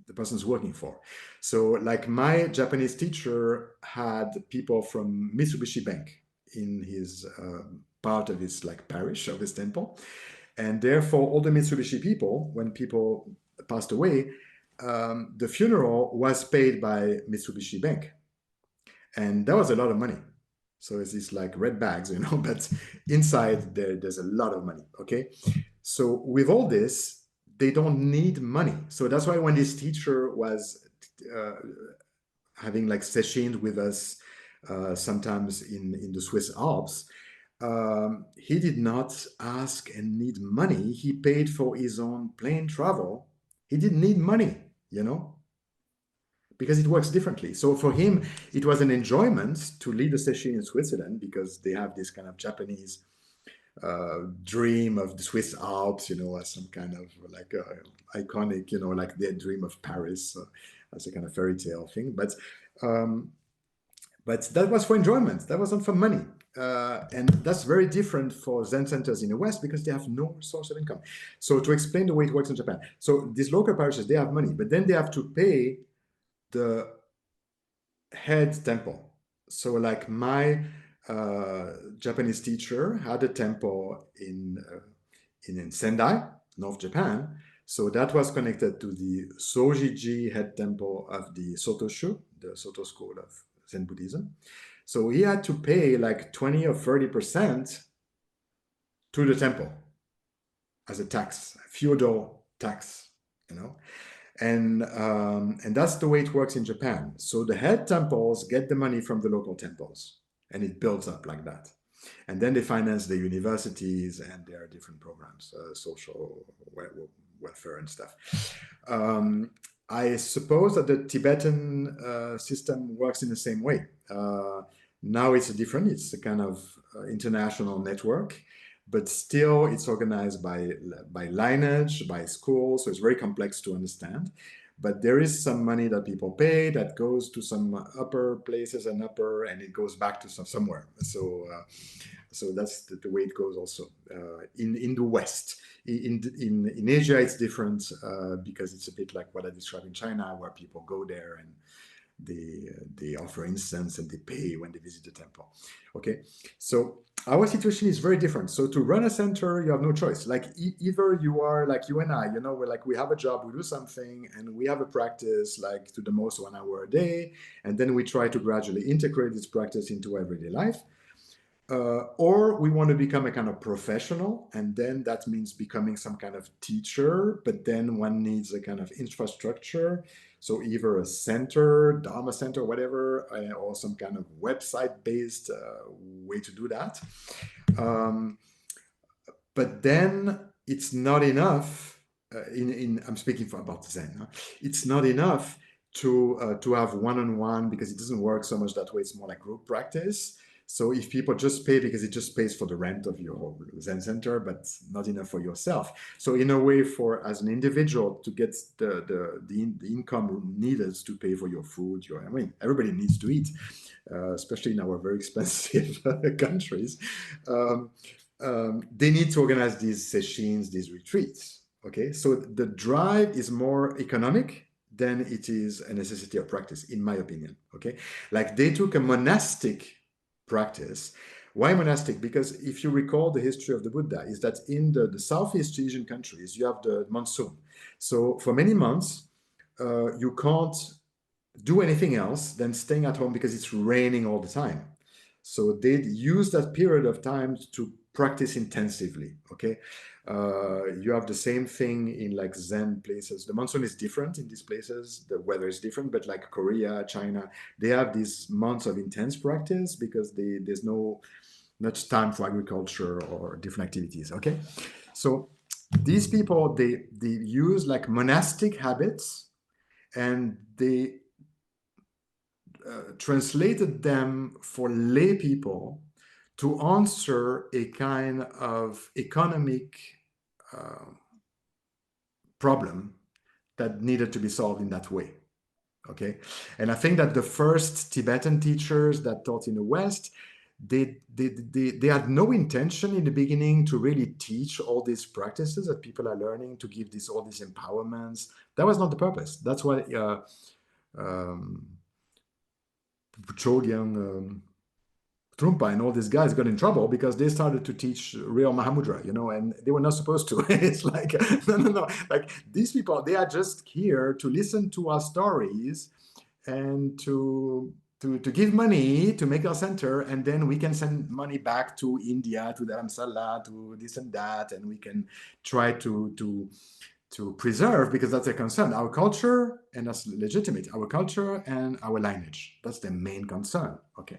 the person's working for. So like my Japanese teacher had people from Mitsubishi Bank in his part of his like parish of his temple. And therefore all the Mitsubishi people, when people passed away, the funeral was paid by Mitsubishi Bank. And that was a lot of money. So it's these like red bags, but inside there's a lot of money, okay? So with all this, they don't need money. So that's why when this teacher was having like sessions with us sometimes in the Swiss Alps, he did not ask and need money. He paid for his own plane travel. He didn't need money, because it works differently. So for him, it was an enjoyment to lead a session in Switzerland because they have this kind of Japanese dream of the Swiss Alps, as some kind of like iconic, like their dream of Paris as a kind of fairy tale thing. But that was for enjoyment. That wasn't for money. And that's very different for Zen centers in the West because they have no source of income. So to explain the way it works in Japan, so these local parishes, they have money, but then they have to pay the head temple. So like my Japanese teacher had a temple in Sendai, North Japan. So that was connected to the Sojiji head temple of the Soto Shu, the Soto school of Zen Buddhism. So he had to pay like 20 or 30% to the temple as a tax, a feudal tax, And that's the way it works in Japan. So the head temples get the money from the local temples, and it builds up like that. And then they finance the universities and their different programs, social welfare and stuff. I suppose that the Tibetan system works in the same way. Now it's different. It's a kind of international network, but still it's organized by lineage, by schools, so it's very complex to understand. But there is some money that people pay that goes to some upper places and it goes back to somewhere. So that's the way it goes also in the West. In Asia, it's different because it's a bit like what I described in China, where people go there and they offer incense and they pay when they visit the temple. Okay, so our situation is very different. So to run a center, you have no choice. Like either you are like you and I, we're like we have a job, we do something, and we have a practice like to the most 1 hour a day, and then we try to gradually integrate this practice into everyday life. Or we want to become a kind of professional, and then that means becoming some kind of teacher, but then one needs a kind of infrastructure. So either a center, Dharma center, whatever, or some kind of website-based way to do that. But then it's not enough, I'm speaking about Zen, huh? It's not enough to have one-on-one because it doesn't work so much that way. It's more like group practice. So if people just pay because it just pays for the rent of your Zen center, but not enough for yourself. So in a way, as an individual to get the income needed to pay for your food, everybody needs to eat, especially in our very expensive countries. They need to organize these sessions, these retreats. Okay, so the drive is more economic than it is a necessity of practice, in my opinion. Okay, like they took a monastic practice. Why monastic? Because if you recall the history of the Buddha, is that in the Southeast Asian countries, you have the monsoon. So for many months, you can't do anything else than staying at home because it's raining all the time. So they use that period of time to practice intensively. Okay, you have the same thing in like Zen places. The monsoon is different in these places. The weather is different, but like Korea, China, they have these months of intense practice because there's no much time for agriculture or different activities. Okay, so these people they use like monastic habits, and they translated them for lay people to answer a kind of economic problem that needed to be solved in that way. Okay, and I think that the first Tibetan teachers that taught in the West, they had no intention in the beginning to really teach all these practices that people are learning, to give all these empowerments. That was not the purpose. That's why Chogyam, Trungpa and all these guys got in trouble because they started to teach real Mahāmudrā, and they were not supposed to. It's like, no. Like these people, they are just here to listen to our stories and to give money to make our center, and then we can send money back to India, to Dharamsala, to this and that, and we can try to preserve, because that's a concern, our culture, and that's legitimate, our culture and our lineage. That's the main concern. Okay.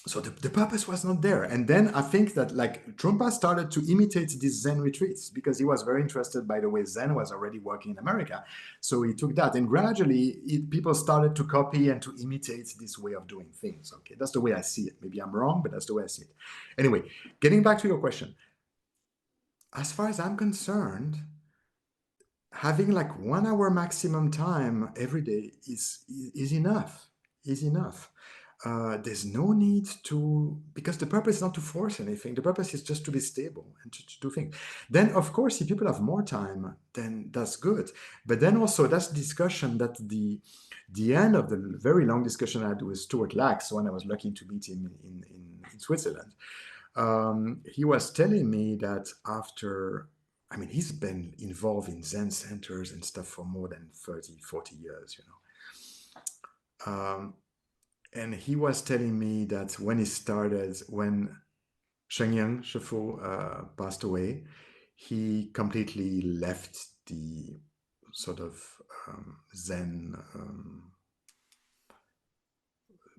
So the purpose was not there. And then I think that like Trungpa started to imitate these Zen retreats because he was very interested by the way Zen was already working in America. So he took that, and gradually people started to copy and to imitate this way of doing things. Okay, that's the way I see it. Maybe I'm wrong, but that's the way I see it. Anyway, getting back to your question. As far as I'm concerned, having like 1 hour maximum time every day is enough. There's no need to, because the purpose is not to force anything. The purpose is just to be stable and to do things. Then, of course, if people have more time, then that's good. But then also that's discussion that the end of the very long discussion I had with Stuart Lax when I was lucky to meet him in Switzerland. He was telling me that after, I mean, he's been involved in Zen centers and stuff for more than 30, 40 years, and he was telling me that when Shengyang Shifu passed away, he completely left the sort of Zen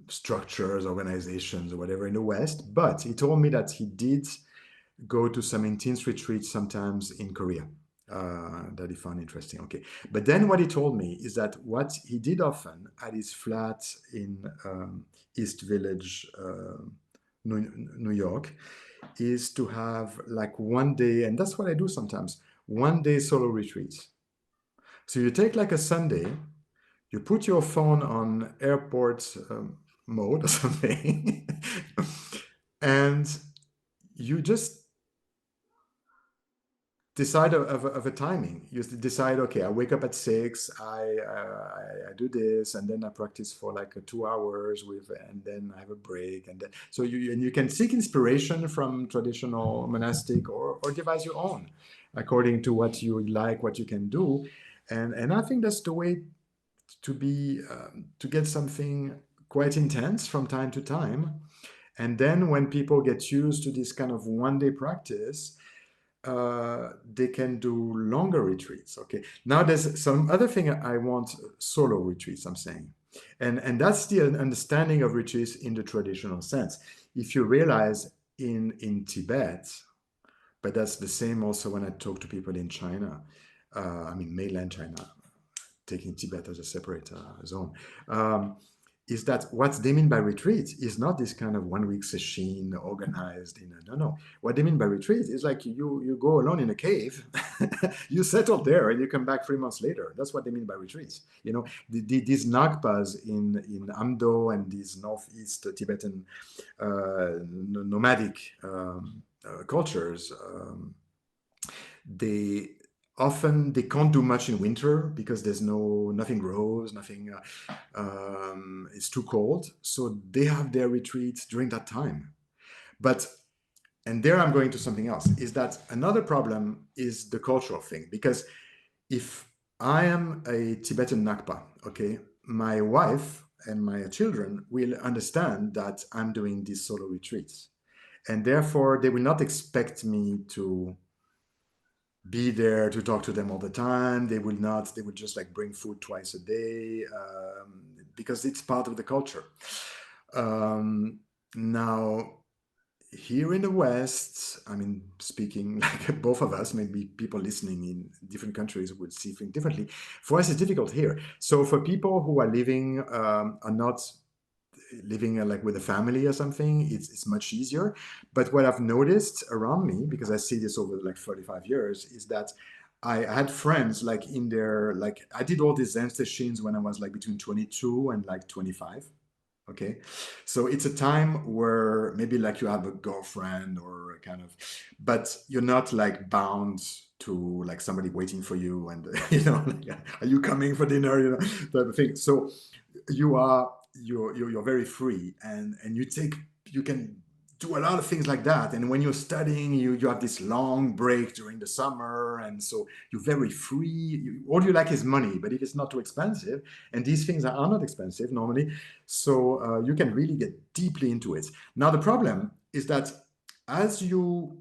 structures, organizations, or whatever in the West. But he told me that he did go to some intense retreats sometimes in Korea. That he found interesting. Okay, but then what he told me is that what he did often at his flat in East Village, New York, is to have like 1 day, and that's what I do sometimes, 1 day solo retreats. So you take like a Sunday, you put your phone on airport mode or something, and you just decide of a timing. You decide, okay, I wake up at 6, I do this, and then I practice for like 2 hours and then I have a break, and then, so you can seek inspiration from traditional monastic or devise your own according to what you like, what you can do, and I think that's the way to be to get something quite intense from time to time, and then when people get used to this kind of 1 day practice, they can do longer retreats. Okay. Now there's some other thing I want, solo retreats, I'm saying. And that's the understanding of retreats in the traditional sense. If you realize in Tibet, but that's the same also when I talk to people in China, I mean, mainland China, taking Tibet as a separate zone, is that what they mean by retreat is not this kind of 1 week session organized in a, no. What they mean by retreat is like you go alone in a cave, you settle there, and you come back 3 months later. That's what they mean by retreats. These Nagpas in Amdo and these northeast Tibetan nomadic cultures, they can't do much in winter because there's nothing grows, nothing, it's too cold. So they have their retreats during that time. And there I'm going to something else, is that another problem is the cultural thing. Because if I am a Tibetan Nakpa, okay, my wife and my children will understand that I'm doing these solo retreats. And therefore they will not expect me to be there to talk to them all the time. They will just like bring food twice a day, because it's part of the culture. Now, here in the West, I mean, speaking like both of us, maybe people listening in different countries would see things differently. For us, it's difficult here. So for people who are living, are not living like with a family or something, it's much easier. But what I've noticed around me, because I see this over like 35 years, is that I had friends like in their, like I did all these Zen sessions when I was like between 22 and like 25. Okay, so it's a time where maybe like you have a girlfriend or kind of, but you're not like bound to like somebody waiting for you and like, are you coming for dinner, type of thing. So you are you're very free, and you can do a lot of things like that. And when you're studying, you have this long break during the summer, and so you're very free. All you like is money, but if it's not too expensive, and these things are not expensive normally, so you can really get deeply into it. Now the problem is that as you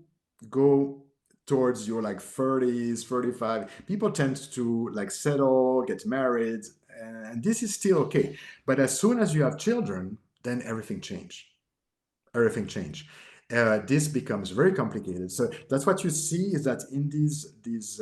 go towards your like 30s, 35, people tend to like settle, get married, and this is still okay. But as soon as you have children, then everything change. Everything change. This becomes very complicated. So that's what you see, is that in these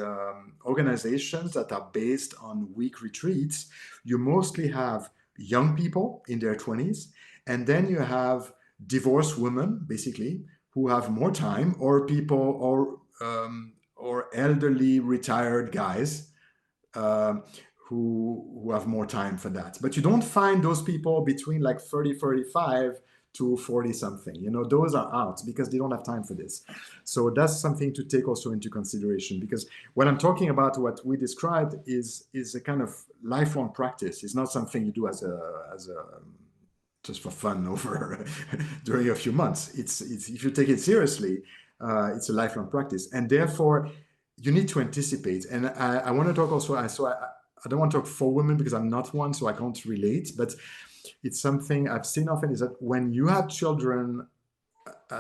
organizations that are based on week retreats, you mostly have young people in their 20s, and then you have divorced women, basically, who have more time, or people, or elderly retired guys, um, who have more time for that. But you don't find those people between like 30, 35 to 40 something. You know, those are out because they don't have time for this. So that's something to take also into consideration, because when I'm talking about what we described is a kind of lifelong practice. It's not something you do as a just for fun over during a few months. It's if you take it seriously, it's a lifelong practice, and therefore you need to anticipate. And I want to talk also. I don't want to talk for women because I'm not one, so I can't relate. But it's something I've seen often, is that when you have children,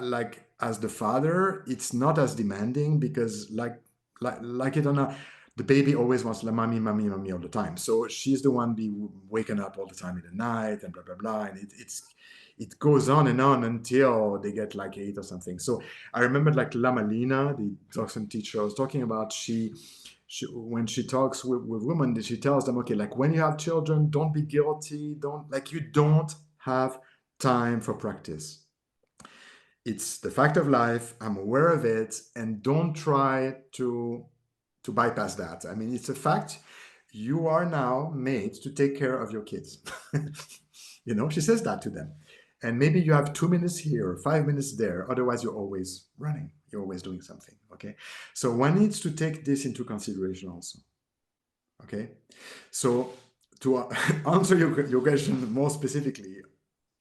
like as the father, it's not as demanding, because like it or not, the baby always wants like mommy, mommy, mommy all the time. So she's the one be waking up all the time in the night and blah blah blah, and it goes on and on until they get like 8 or something. So I remember like Lama Lina, the Dzogchen teacher I was talking about, she when she talks with women, she tells them, okay, like when you have children, don't be guilty, you don't have time for practice. It's the fact of life. I'm aware of it, and don't try to bypass that. I mean, it's a fact. You are now made to take care of your kids. You know, she says that to them. And maybe you have 2 minutes here, 5 minutes there. Otherwise, you're always running. You're always doing something. Okay. So one needs to take this into consideration also. Okay. So to answer your question more specifically,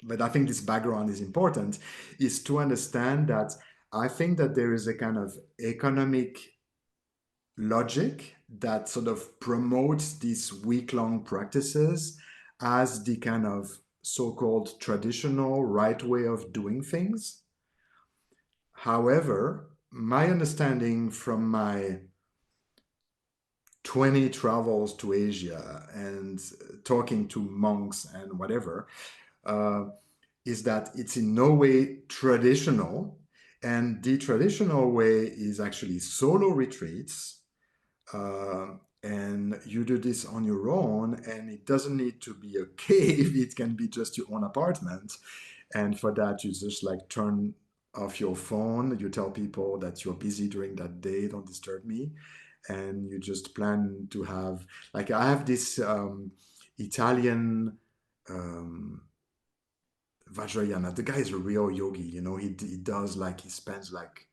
but I think this background is important, is to understand that I think that there is a kind of economic logic that sort of promotes these week-long practices as the kind of so-called traditional right way of doing things. However, my understanding from my 20 travels to Asia and talking to monks and whatever, is that it's in no way traditional. And the traditional way is actually solo retreats. And you do this on your own, and it doesn't need to be a cave. It can be just your own apartment. And for that, you just like turn off your phone. You tell people that you're busy during that day, don't disturb me. And you just plan to have, like, I have this Italian Vajrayana. The guy is a real yogi, you know. He does like, he spends like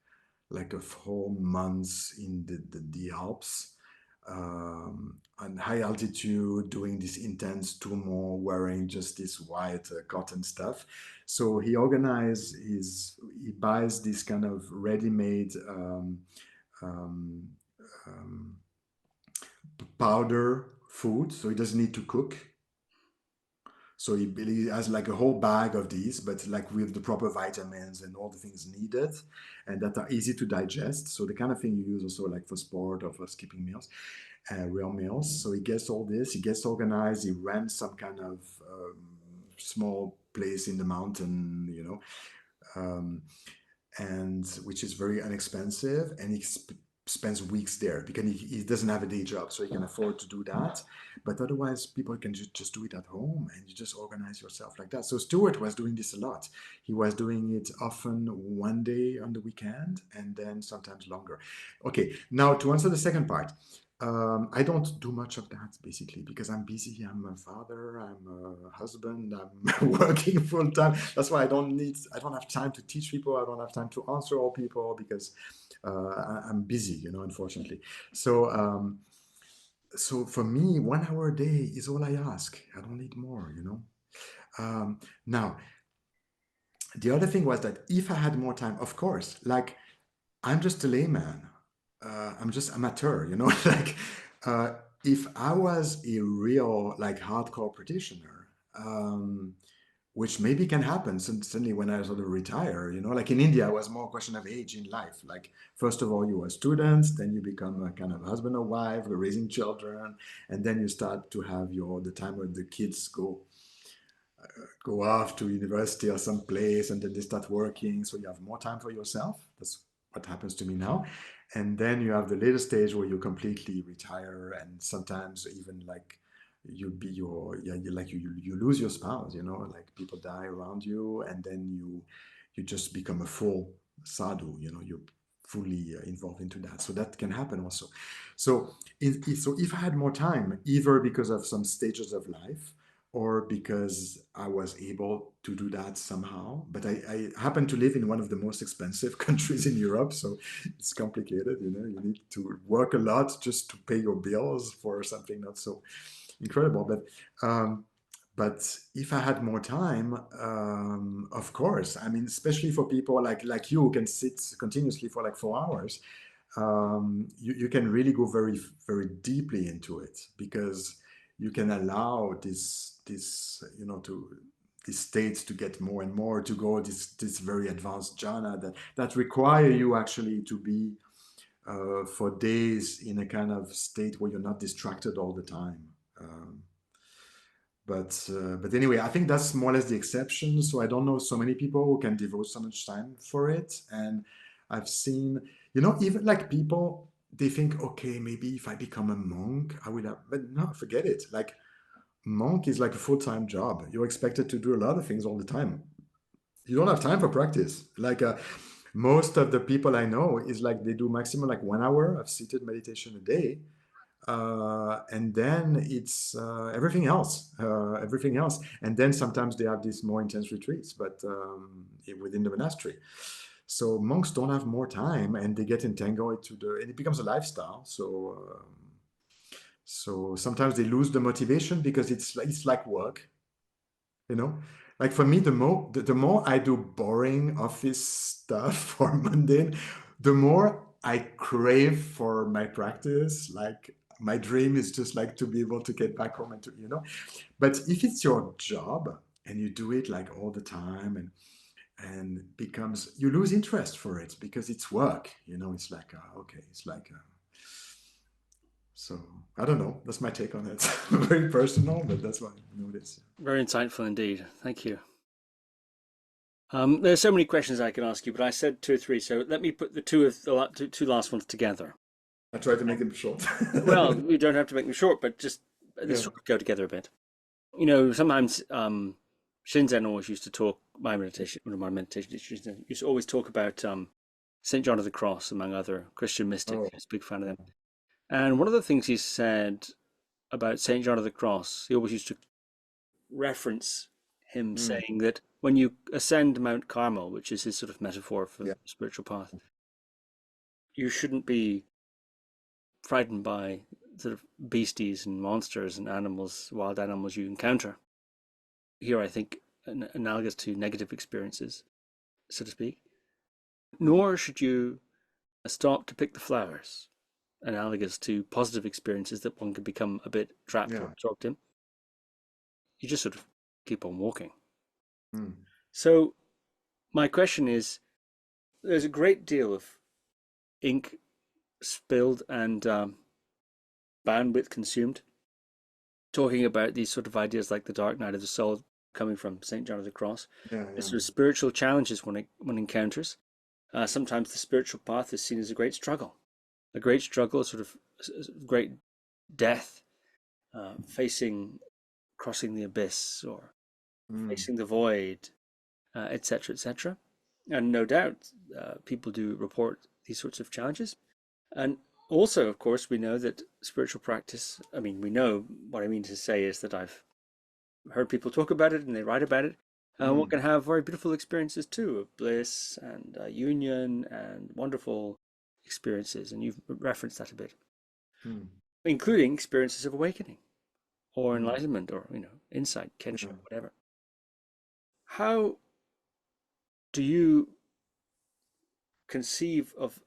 a whole month in the Alps, on high altitude, doing this intense Tummo, wearing just this white cotton stuff. So he buys this kind of ready-made um, powder food, so he doesn't need to cook. So he has like a whole bag of these, but like with the proper vitamins and all the things needed, and that are easy to digest. So the kind of thing you use also like for sport or for skipping meals, real meals. So he gets all this, he gets organized, he rents some kind of small place in the mountain, you know, and which is very inexpensive, and he spends weeks there because he doesn't have a day job, so he can afford to do that. But otherwise, people can just do it at home, and you just organize yourself like that. So Stuart was doing this a lot. He was doing it often one day on the weekend, and then sometimes longer. Okay, now to answer the second part. I don't do much of that basically because I'm busy. I'm a father, I'm a husband, I'm working full time. That's why I don't have time to teach people. I don't have time to answer all people because I'm busy, you know, unfortunately. So, so for me, 1 hour a day is all I ask. I don't need more, you know. Now, the other thing was that if I had more time, of course, like I'm just a layman. I'm just amateur, you know, like uh, if I was a real like hardcore practitioner, which maybe can happen suddenly when I sort of retire, you know, like in India, it was more a question of age in life. Like, first of all, you are students, then you become a kind of husband or wife, raising children, and then you start to have the time where the kids go off to university or some place, and then they start working, so you have more time for yourself. That's what happens to me now. And then you have the later stage where you completely retire, and sometimes even like you be your yeah you like you lose your spouse, you know, like people die around you, and then you just become a full sadhu, you know, you're fully involved into that. So that can happen also. So if I had more time, either because of some stages of life or because I was able to do that somehow. But I happen to live in one of the most expensive countries in Europe, so it's complicated. You know, you need to work a lot just to pay your bills for something not so incredible. But if I had more time, of course, I mean, especially for people like you who can sit continuously for like 4 hours, you can really go very, very deeply into it because you can allow this you know to these states to get more and more to go this very advanced jhana that require you actually to be for days in a kind of state where you're not distracted all the time. Um, but anyway, I think that's more or less the exception. So I don't know so many people who can devote so much time for it. And I've seen, you know, even like people, they think, okay, maybe if I become a monk, I will have, but no, forget it. Like monk is like a full-time job. You're expected to do a lot of things all the time. You don't have time for practice. Like most of the people I know is like they do maximum like 1 hour of seated meditation a day, and then it's everything else. And then sometimes they have these more intense retreats, but within the monastery. So monks don't have more time, and they get entangled and it becomes a lifestyle. So sometimes they lose the motivation because it's like work, you know. Like for me, the more I do boring office stuff for mundane, the more I crave for my practice. Like my dream is just like to be able to get back home and to, you know. But if it's your job and you do it like all the time and becomes you lose interest for it because it's work, you know. It's like okay, it's like so I don't know. That's my take on it. Very personal, but that's what I notice. Very insightful indeed. Thank you. There's so many questions I can ask you, but I said two or three, so let me put the two last ones together. I try to make them short. Well, you don't have to make them short, but just they Yeah. sort of go together a bit. You know, sometimes Shinzen always used to talk. One of my meditation teachers used to always talk about Saint John of the Cross, among other Christian mystics. Oh. He's a big fan of them. And one of the things he said about Saint John of the Cross, he always used to reference him Mm. saying that when you ascend Mount Carmel, which is his sort of metaphor for Yeah. the spiritual path, you shouldn't be frightened by sort of beasties and monsters and animals, wild animals you encounter. Here, I think, analogous to negative experiences, so to speak. Nor should you stop to pick the flowers, analogous to positive experiences that one can become a bit trapped or Yeah. absorbed in. You just sort of keep on walking. Mm. So, my question is, there's a great deal of ink spilled and bandwidth consumed talking about these sort of ideas like the dark night of the soul coming from St. John of the Cross. Yeah. The Yeah. sort of spiritual challenges one encounters. Sometimes the spiritual path is seen as a great struggle, sort of great death, facing crossing the abyss or Mm. facing the void, etc., etc. And no doubt, people do report these sorts of challenges. And also, of course, we know that spiritual practice, I mean, we know what I mean to say is that I've heard people talk about it and they write about it. One Mm. can have very beautiful experiences too of bliss and union and wonderful experiences. And you've referenced that a bit, Mm. including experiences of awakening or Mm. enlightenment or, insight, Yeah. kinship, whatever. how do you conceive of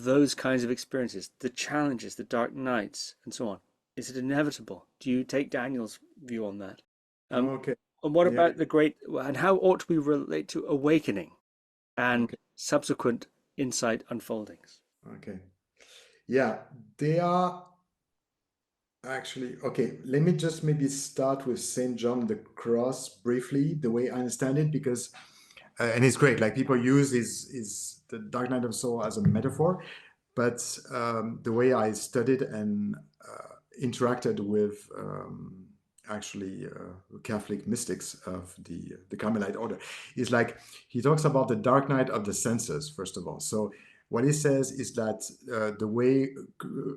those kinds of experiences, the challenges, the dark nights, and so on? Is it inevitable? Do you take Daniel's view on that? Okay. And what Yeah. about the great, and how ought we relate to awakening and Okay. subsequent insight unfoldings? Okay. Yeah, they are actually okay. Let me just maybe start with Saint John the Cross briefly, the way I understand it, because and it's great. Like people use is the Dark Night of the Soul as a metaphor, but the way I studied and interacted with actually Catholic mystics of the Carmelite order is like he talks about the dark night of the senses first of all. So what he says is that the way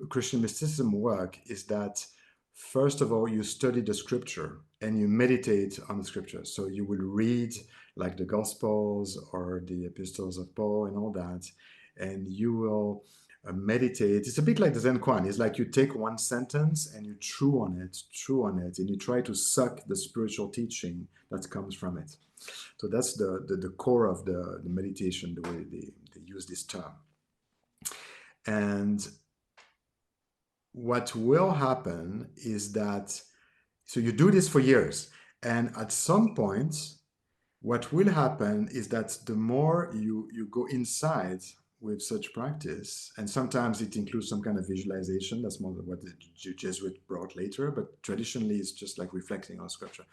Christian mysticism work is that first of all you study the scripture and you meditate on the scripture. So you will read like the Gospels or the epistles of Paul and all that, and you will meditate. It's a bit like the Zen Kuan. It's like you take one sentence and you chew on it, and you try to suck the spiritual teaching that comes from it. So that's the core of the meditation, the way they use this term. And what will happen is that, so you do this for years, and at some point, what will happen is that the more you go inside with such practice, and sometimes it includes some kind of visualization, that's more what the Jesuit brought later, but traditionally it's just like reflecting on scripture.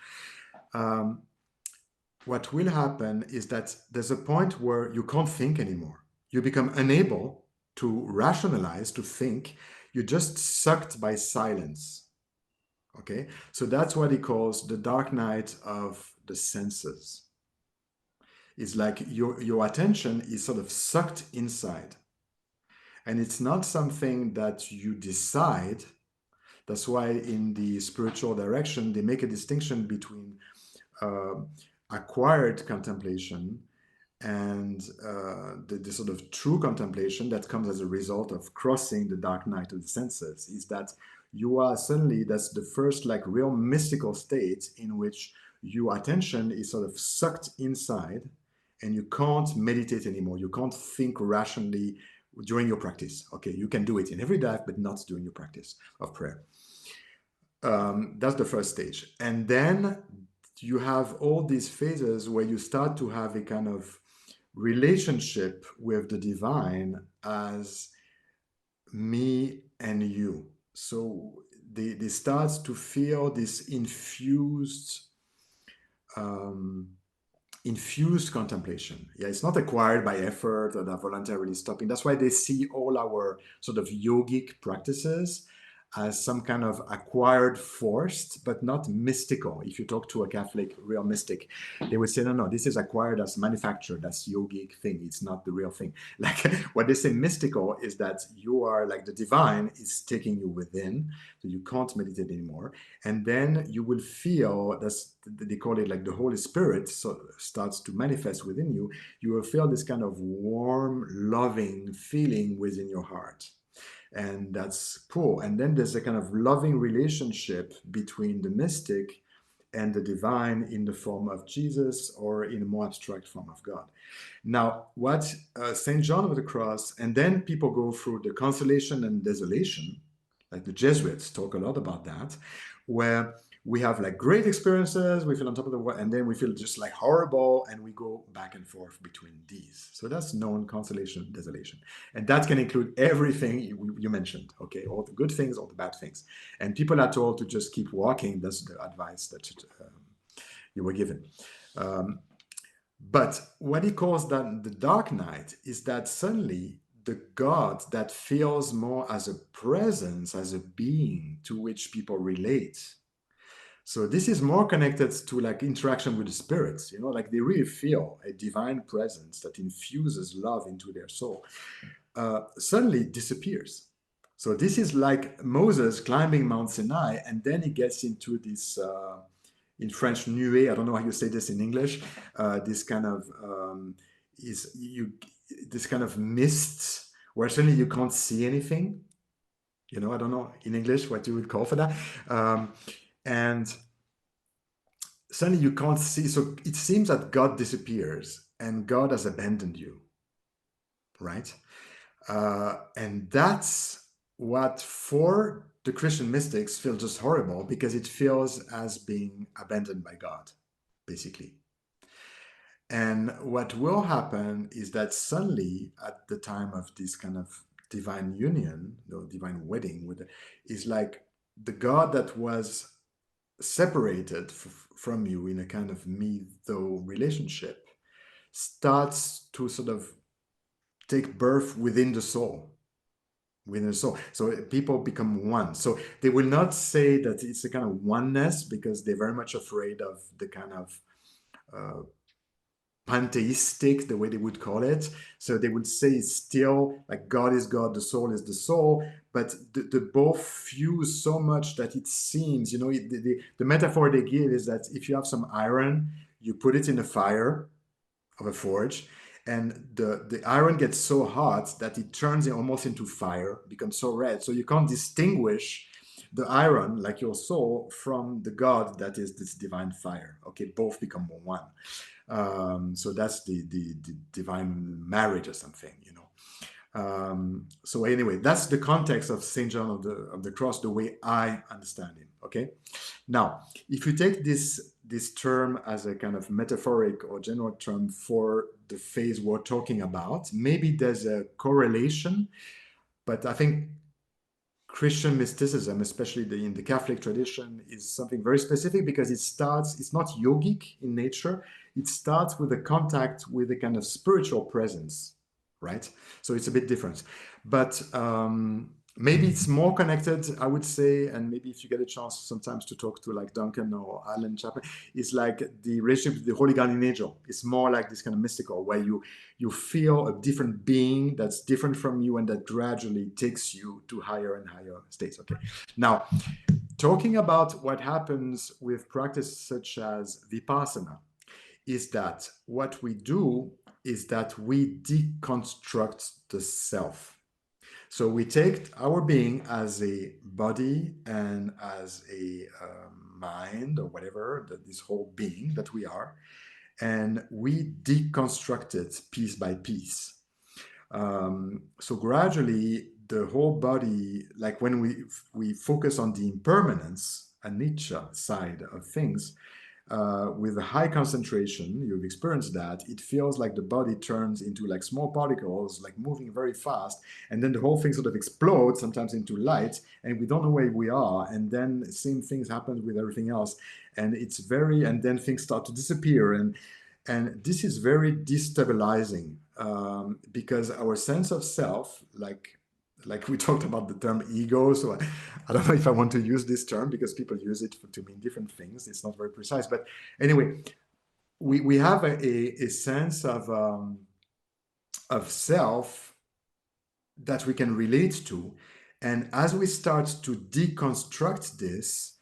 What will happen is that there's a point where you can't think anymore. You become unable to rationalize, to think. You're just sucked by silence. Okay, so that's what he calls the dark night of the senses. It's like your attention is sort of sucked inside. And it's not something that you decide. That's why in the spiritual direction, they make a distinction between acquired contemplation and the sort of true contemplation that comes as a result of crossing the dark night of the senses. Is that you are suddenly, that's the first like real mystical state in which your attention is sort of sucked inside and you can't meditate anymore. You can't think rationally during your practice. Okay, you can do it in every day, but not during your practice of prayer. That's the first stage. And then you have all these phases where you start to have a kind of relationship with the divine as me and you. So they start to feel this infused contemplation. Yeah, it's not acquired by effort or voluntarily stopping. That's why they see all our sort of yogic practices as some kind of acquired forced, but not mystical. If you talk to a Catholic real mystic, they would say, no, this is acquired as manufactured, that's yogic thing. It's not the real thing. Like what they say mystical is that you are like the divine is taking you within, so you can't meditate anymore. And then you will feel, they call it like the Holy Spirit so starts to manifest within you. You will feel this kind of warm, loving feeling within your heart. And that's cool. And then there's a kind of loving relationship between the mystic and the divine in the form of Jesus or in a more abstract form of God. Now, what St. John of the Cross, and then people go through the consolation and desolation, like the Jesuits talk a lot about that, where we have like great experiences, we feel on top of the world, and then we feel just like horrible, and we go back and forth between these. So that's known consolation, desolation. And that can include everything you mentioned, okay? All the good things, all the bad things. And people are told to just keep walking. That's the advice that you were given. But what he calls that the dark night is that suddenly the God that feels more as a presence, as a being to which people relate. So this is more connected to like interaction with the spirits, you know, like they really feel a divine presence that infuses love into their soul, suddenly disappears. So this is like Moses climbing Mount Sinai, and then he gets into this, in French, nuée, I don't know how you say this in English, this kind of this kind of mist where suddenly you can't see anything. You know, I don't know in English what you would call for that. And suddenly you can't see. So it seems that God disappears and God has abandoned you, right? And that's what for the Christian mystics feels just horrible, because it feels as being abandoned by God, basically. And what will happen is that suddenly, at the time of this kind of divine union, the divine wedding, is like the God that was separated from you in a kind of me-thou relationship starts to sort of take birth within the soul. Within the soul. So people become one. So they will not say that it's a kind of oneness, because they're very much afraid of the kind of pantheistic, the way they would call it. So they would say it's still like God is God, the soul is the soul, but the both fuse so much that it seems, the metaphor they give is that if you have some iron, you put it in the fire of a forge, and the iron gets so hot that it turns almost into fire, becomes so red, so you can't distinguish the iron, like your soul, from the God that is this divine fire. Okay, both become one. So that's the divine marriage or something, So anyway, that's the context of Saint John of the Cross, the way I understand him. Okay. Now, if you take this term as a kind of metaphoric or general term for the phase we're talking about, maybe there's a correlation, but I think Christian mysticism, especially in the Catholic tradition, is something very specific, because it's not yogic in nature. It starts with a contact with a kind of spiritual presence, right? So it's a bit different. But maybe it's more connected, I would say, and maybe if you get a chance sometimes to talk to like Duncan or Alan Chapman, it's like the relationship with the Holy Guardian Angel. It's more like this kind of mystical, where you feel a different being that's different from you, and that gradually takes you to higher and higher states. Okay. Now, talking about what happens with practice such as Vipassana, is that what we do is that we deconstruct the self. So we take our being as a body and as a mind, or whatever, this whole being that we are, and we deconstruct it piece by piece. So gradually, the whole body, like when we focus on the impermanence, anicca side of things, with a high concentration, you've experienced that, it feels like the body turns into like small particles, like moving very fast, and then the whole thing sort of explodes, sometimes into light, and we don't know where we are, and then same things happen with everything else, and and then things start to disappear, and this is very destabilizing, because our sense of self, like we talked about the term ego, so I don't know if I want to use this term, because people use it to mean different things. It's not very precise, but anyway, we have a sense of self that we can relate to, and as we start to deconstruct this,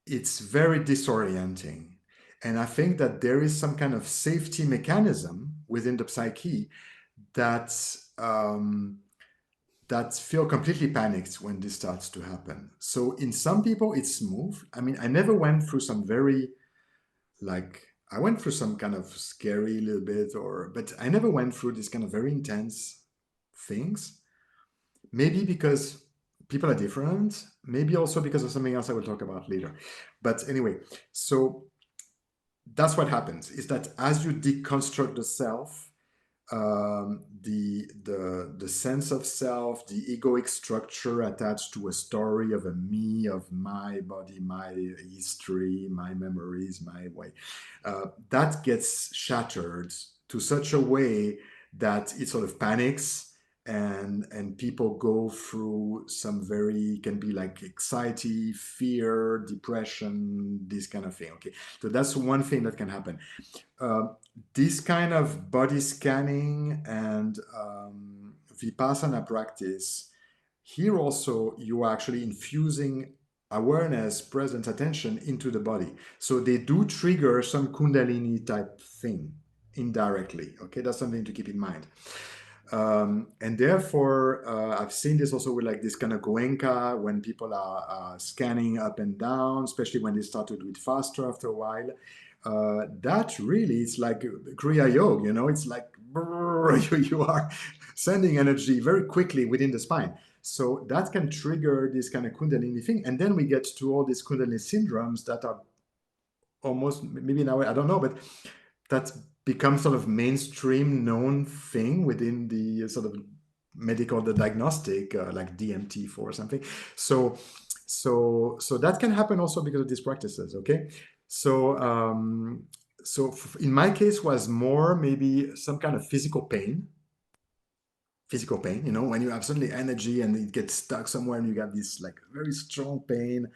it's very disorienting. And I think that there is some kind of safety mechanism within the psyche that feel completely panicked when this starts to happen. So in some people, it's smooth. I mean, I never went through some I went through some kind of scary little bit, but I never went through this kind of very intense things. Maybe because people are different, maybe also because of something else I will talk about later. But anyway, so that's what happens, is that as you deconstruct the self, the sense of self, the egoic structure attached to a story of a me, of my body, my history, my memories, my way, that gets shattered to such a way that it sort of panics, and people go through can be like anxiety, fear, depression, this kind of thing. Okay, so that's one thing that can happen. This kind of body scanning and Vipassana practice, here also you are actually infusing awareness, presence, attention into the body. So they do trigger some Kundalini type thing indirectly. Okay, that's something to keep in mind. And therefore, I've seen this also with like this kind of Goenka when people are scanning up and down, especially when they start to do it faster after a while. That really, it's like Kriya Yoga, you know, it's like you are sending energy very quickly within the spine. So that can trigger this kind of Kundalini thing. And then we get to all these Kundalini syndromes that are almost, maybe now, I don't know, but that's become sort of mainstream known thing within the sort of medical, the diagnostic, like DMT4 or something. So that can happen also because of these practices. Okay. So in my case was more maybe some kind of physical pain, you know, when you have suddenly energy and it gets stuck somewhere and you got this like very strong pain.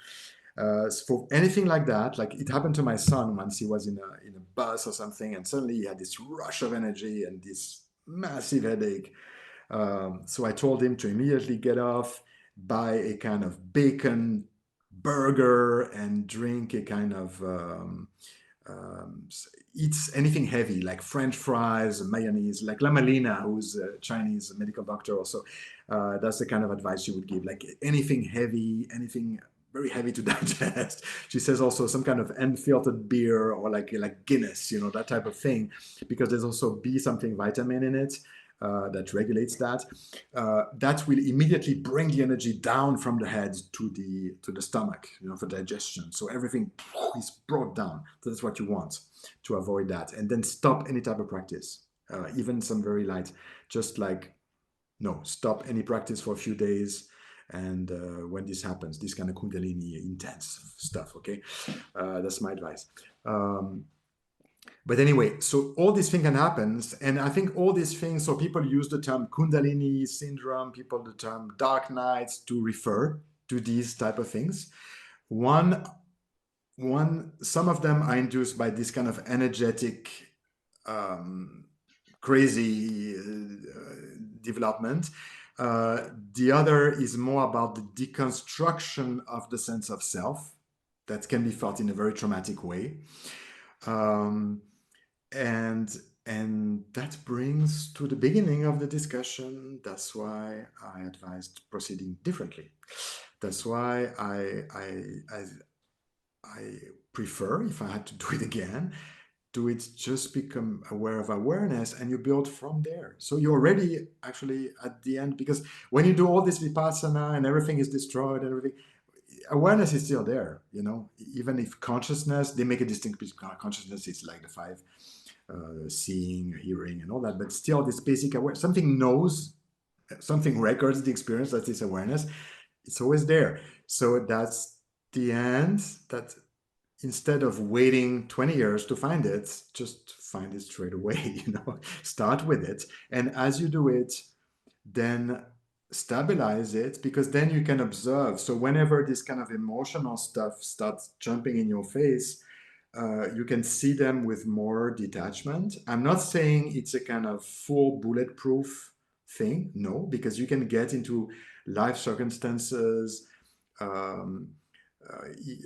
For anything like that, like it happened to my son once. He was in a bus or something, and suddenly he had this rush of energy and this massive headache. So I told him to immediately get off, buy a kind of bacon burger, and drink a kind of eat anything heavy like French fries, mayonnaise, like La Malina, who's a Chinese medical doctor also. That's the kind of advice she would give, like anything heavy, anything very heavy to digest. She says also some kind of unfiltered beer or like Guinness, you know, that type of thing, because there's also B something vitamin in it that regulates that. That will immediately bring the energy down from the head to the stomach, you know, for digestion. So everything is brought down. So that's what you want to avoid that, and then stop any type of practice, even some very light, just like no, stop any practice for a few days. And when this happens, this kind of Kundalini intense stuff, okay? That's my advice. But anyway, so all these things can happen. And I think all these things, so people use the term Kundalini syndrome, people the term dark nights to refer to these type of things. Some of them are induced by this kind of energetic, crazy development. The other is more about the deconstruction of the sense of self that can be felt in a very traumatic way. And that brings to the beginning of the discussion. That's why I advised proceeding differently. That's why I prefer, if I had to do it again, do it just become aware of awareness, and you build from there. So you're already actually at the end, because when you do all this vipassana and everything is destroyed and everything, awareness is still there, you know, even if consciousness, they make a distinction between consciousness is like the five, seeing, hearing and all that, but still this basic awareness, something knows, something records the experience, that's this awareness, it's always there. So that's the end, that instead of waiting 20 years to find it, just find it straight away, you know, start with it. And as you do it, then stabilize it, because then you can observe. So whenever this kind of emotional stuff starts jumping in your face, you can see them with more detachment. I'm not saying it's a kind of full bulletproof thing, no, because you can get into life circumstances,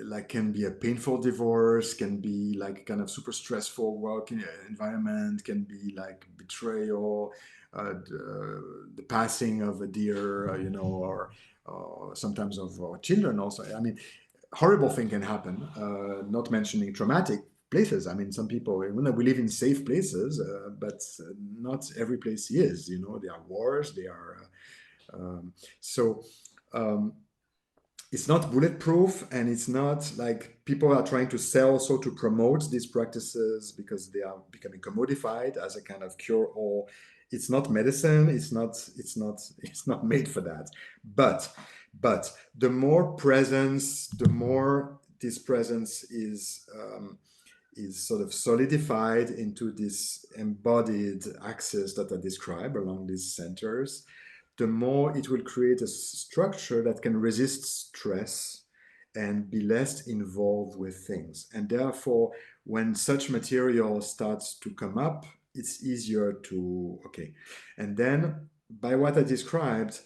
like can be a painful divorce, can be like kind of super stressful work environment, can be like betrayal, the passing of a deer, you know, or sometimes of children also. I mean, horrible thing can happen, not mentioning traumatic places. I mean, some people, we live in safe places, but not every place is, you know, there are wars, there are, so it's not bulletproof, and it's not like people are trying to sell also to promote these practices because they are becoming commodified as a kind of cure-all. It's not medicine. It's not made for that. But the more presence, the more this presence is sort of solidified into this embodied axis that I describe along these centers, the more it will create a structure that can resist stress and be less involved with things. And therefore, when such material starts to come up, it's easier to, okay. And then by what I described,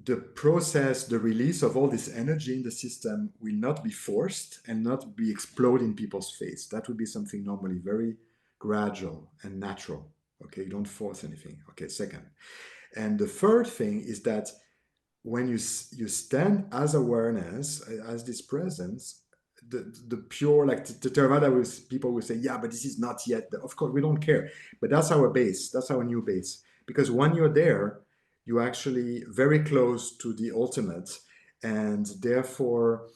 the process, the release of all this energy in the system will not be forced and not be exploding in people's face. That would be something normally very gradual and natural. Okay, you don't force anything. Okay, second. And the third thing is that when you stand as awareness, as this presence, the pure, like the Theravada, people will say, yeah, but this is not yet. Of course, we don't care. But that's our base. That's our new base. Because when you're there, you're actually very close to the ultimate. And therefore,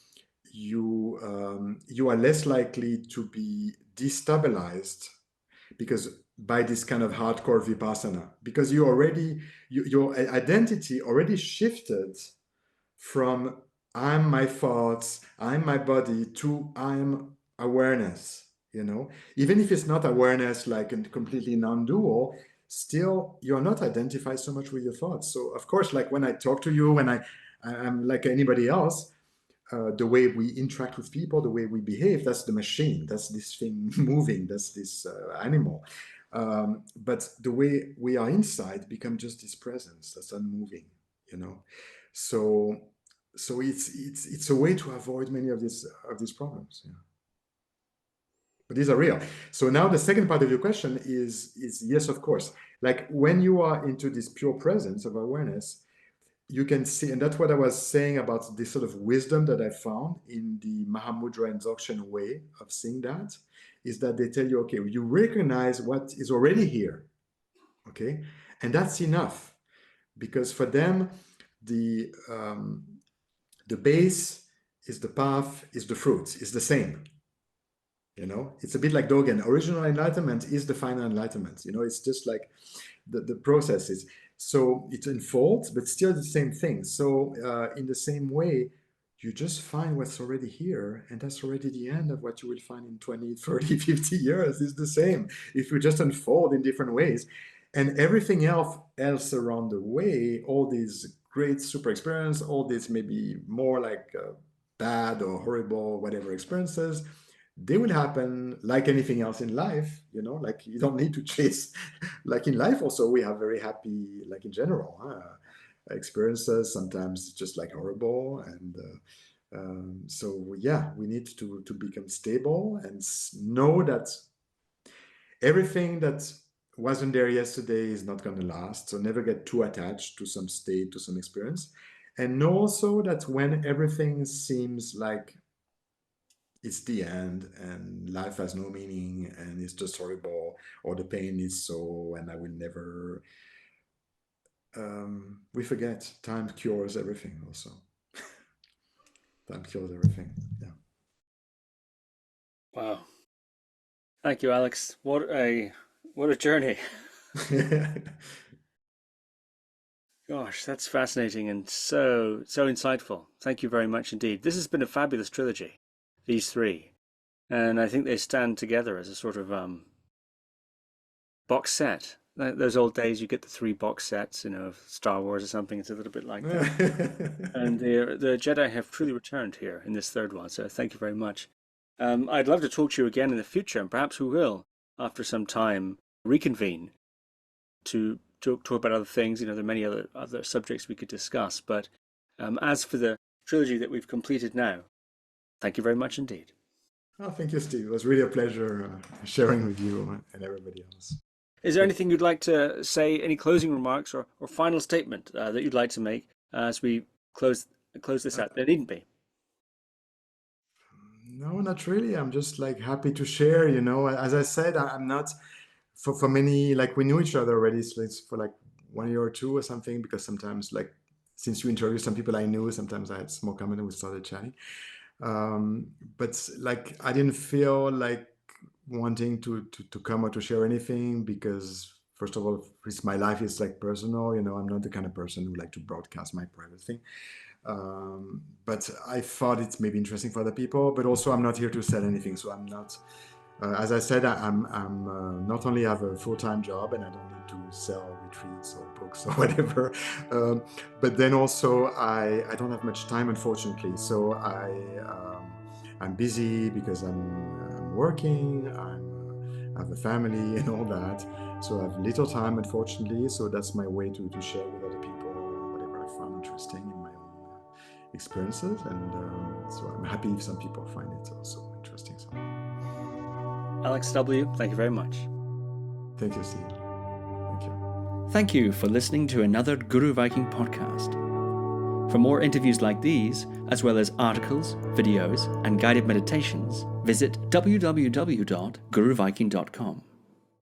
you are less likely to be destabilized because by this kind of hardcore vipassana, because your identity already shifted from I'm my thoughts, I'm my body, to I'm awareness, even if it's not awareness like a completely non-dual, still you're not identified so much with your thoughts. So of course, like when I talk to you, when I'm like anybody else, the way we interact with people, the way we behave, that's the machine, that's this thing moving, that's this animal. But the way we are inside become just this presence that's unmoving, So it's a way to avoid many of these problems. Yeah. But these are real. So now the second part of your question is yes, of course. Like when you are into this pure presence of awareness, you can see, and that's what I was saying about this sort of wisdom that I found in the Mahāmudrā and Dzogchen way of seeing that, is that they tell you, okay, you recognize what is already here, okay? And that's enough, because for them, the base is the path, is the fruit, is the same. It's a bit like Dogen. Original enlightenment is the final enlightenment. It's just like the process is. So it unfolds, but still the same thing. So in the same way, you just find what's already here, and that's already the end of what you will find in 20, 30, 50 years. It's the same. If you just unfold in different ways. And everything else around the way, all these great super experience, all these maybe more like bad or horrible, whatever experiences, they will happen like anything else in life, like you don't need to chase. Like in life also, we have very happy, like in general, experiences, sometimes just like horrible. And so yeah, we need to become stable and know that everything that wasn't there yesterday is not going to last. So never get too attached to some state, to some experience. And know also that when everything seems like it's the end and life has no meaning and it's just horrible, or the pain is so, and I will never, we forget time cures everything also. Time cures everything. Yeah. Wow. Thank you, Alex. What a journey. Gosh, that's fascinating and so insightful. Thank you very much indeed. This has been a fabulous trilogy, these three. And I think they stand together as a sort of box set. Those old days, you get the 3 box sets, of Star Wars or something. It's a little bit like that. And the Jedi have truly returned here in this third one. So thank you very much. I'd love to talk to you again in the future, and perhaps we will, after some time, reconvene to talk about other things. There are many other subjects we could discuss. But as for the trilogy that we've completed now, thank you very much indeed. Oh, thank you, Steve. It was really a pleasure sharing with you and everybody else. Is there anything you'd like to say, any closing remarks or final statement that you'd like to make as we close this out? There needn't be. No, not really. I'm just like happy to share, As I said, I'm not, for many, like we knew each other already, so it's for like 1 year or 2 or something, because sometimes, like, since you introduced some people I knew, sometimes I had small comment and we started chatting. But like, I didn't feel like wanting to come or to share anything, because first of all, my life is like personal, I'm not the kind of person who like to broadcast my private thing. But I thought it's maybe interesting for other people, but also I'm not here to sell anything. So I'm not, as I said, I'm not only have a full-time job and I don't need to sell retreats or books or whatever, but then also I don't have much time, unfortunately. So I'm busy because I'm working, I have a family and all that. So I have little time, unfortunately. So that's my way to share with other people whatever I found interesting in my own experiences. And so I'm happy if some people find it also interesting somehow. Alex W., thank you very much. Thank you, Steve. Thank you for listening to another Guru Viking podcast. For more interviews like these, as well as articles, videos, and guided meditations, visit www.guruviking.com.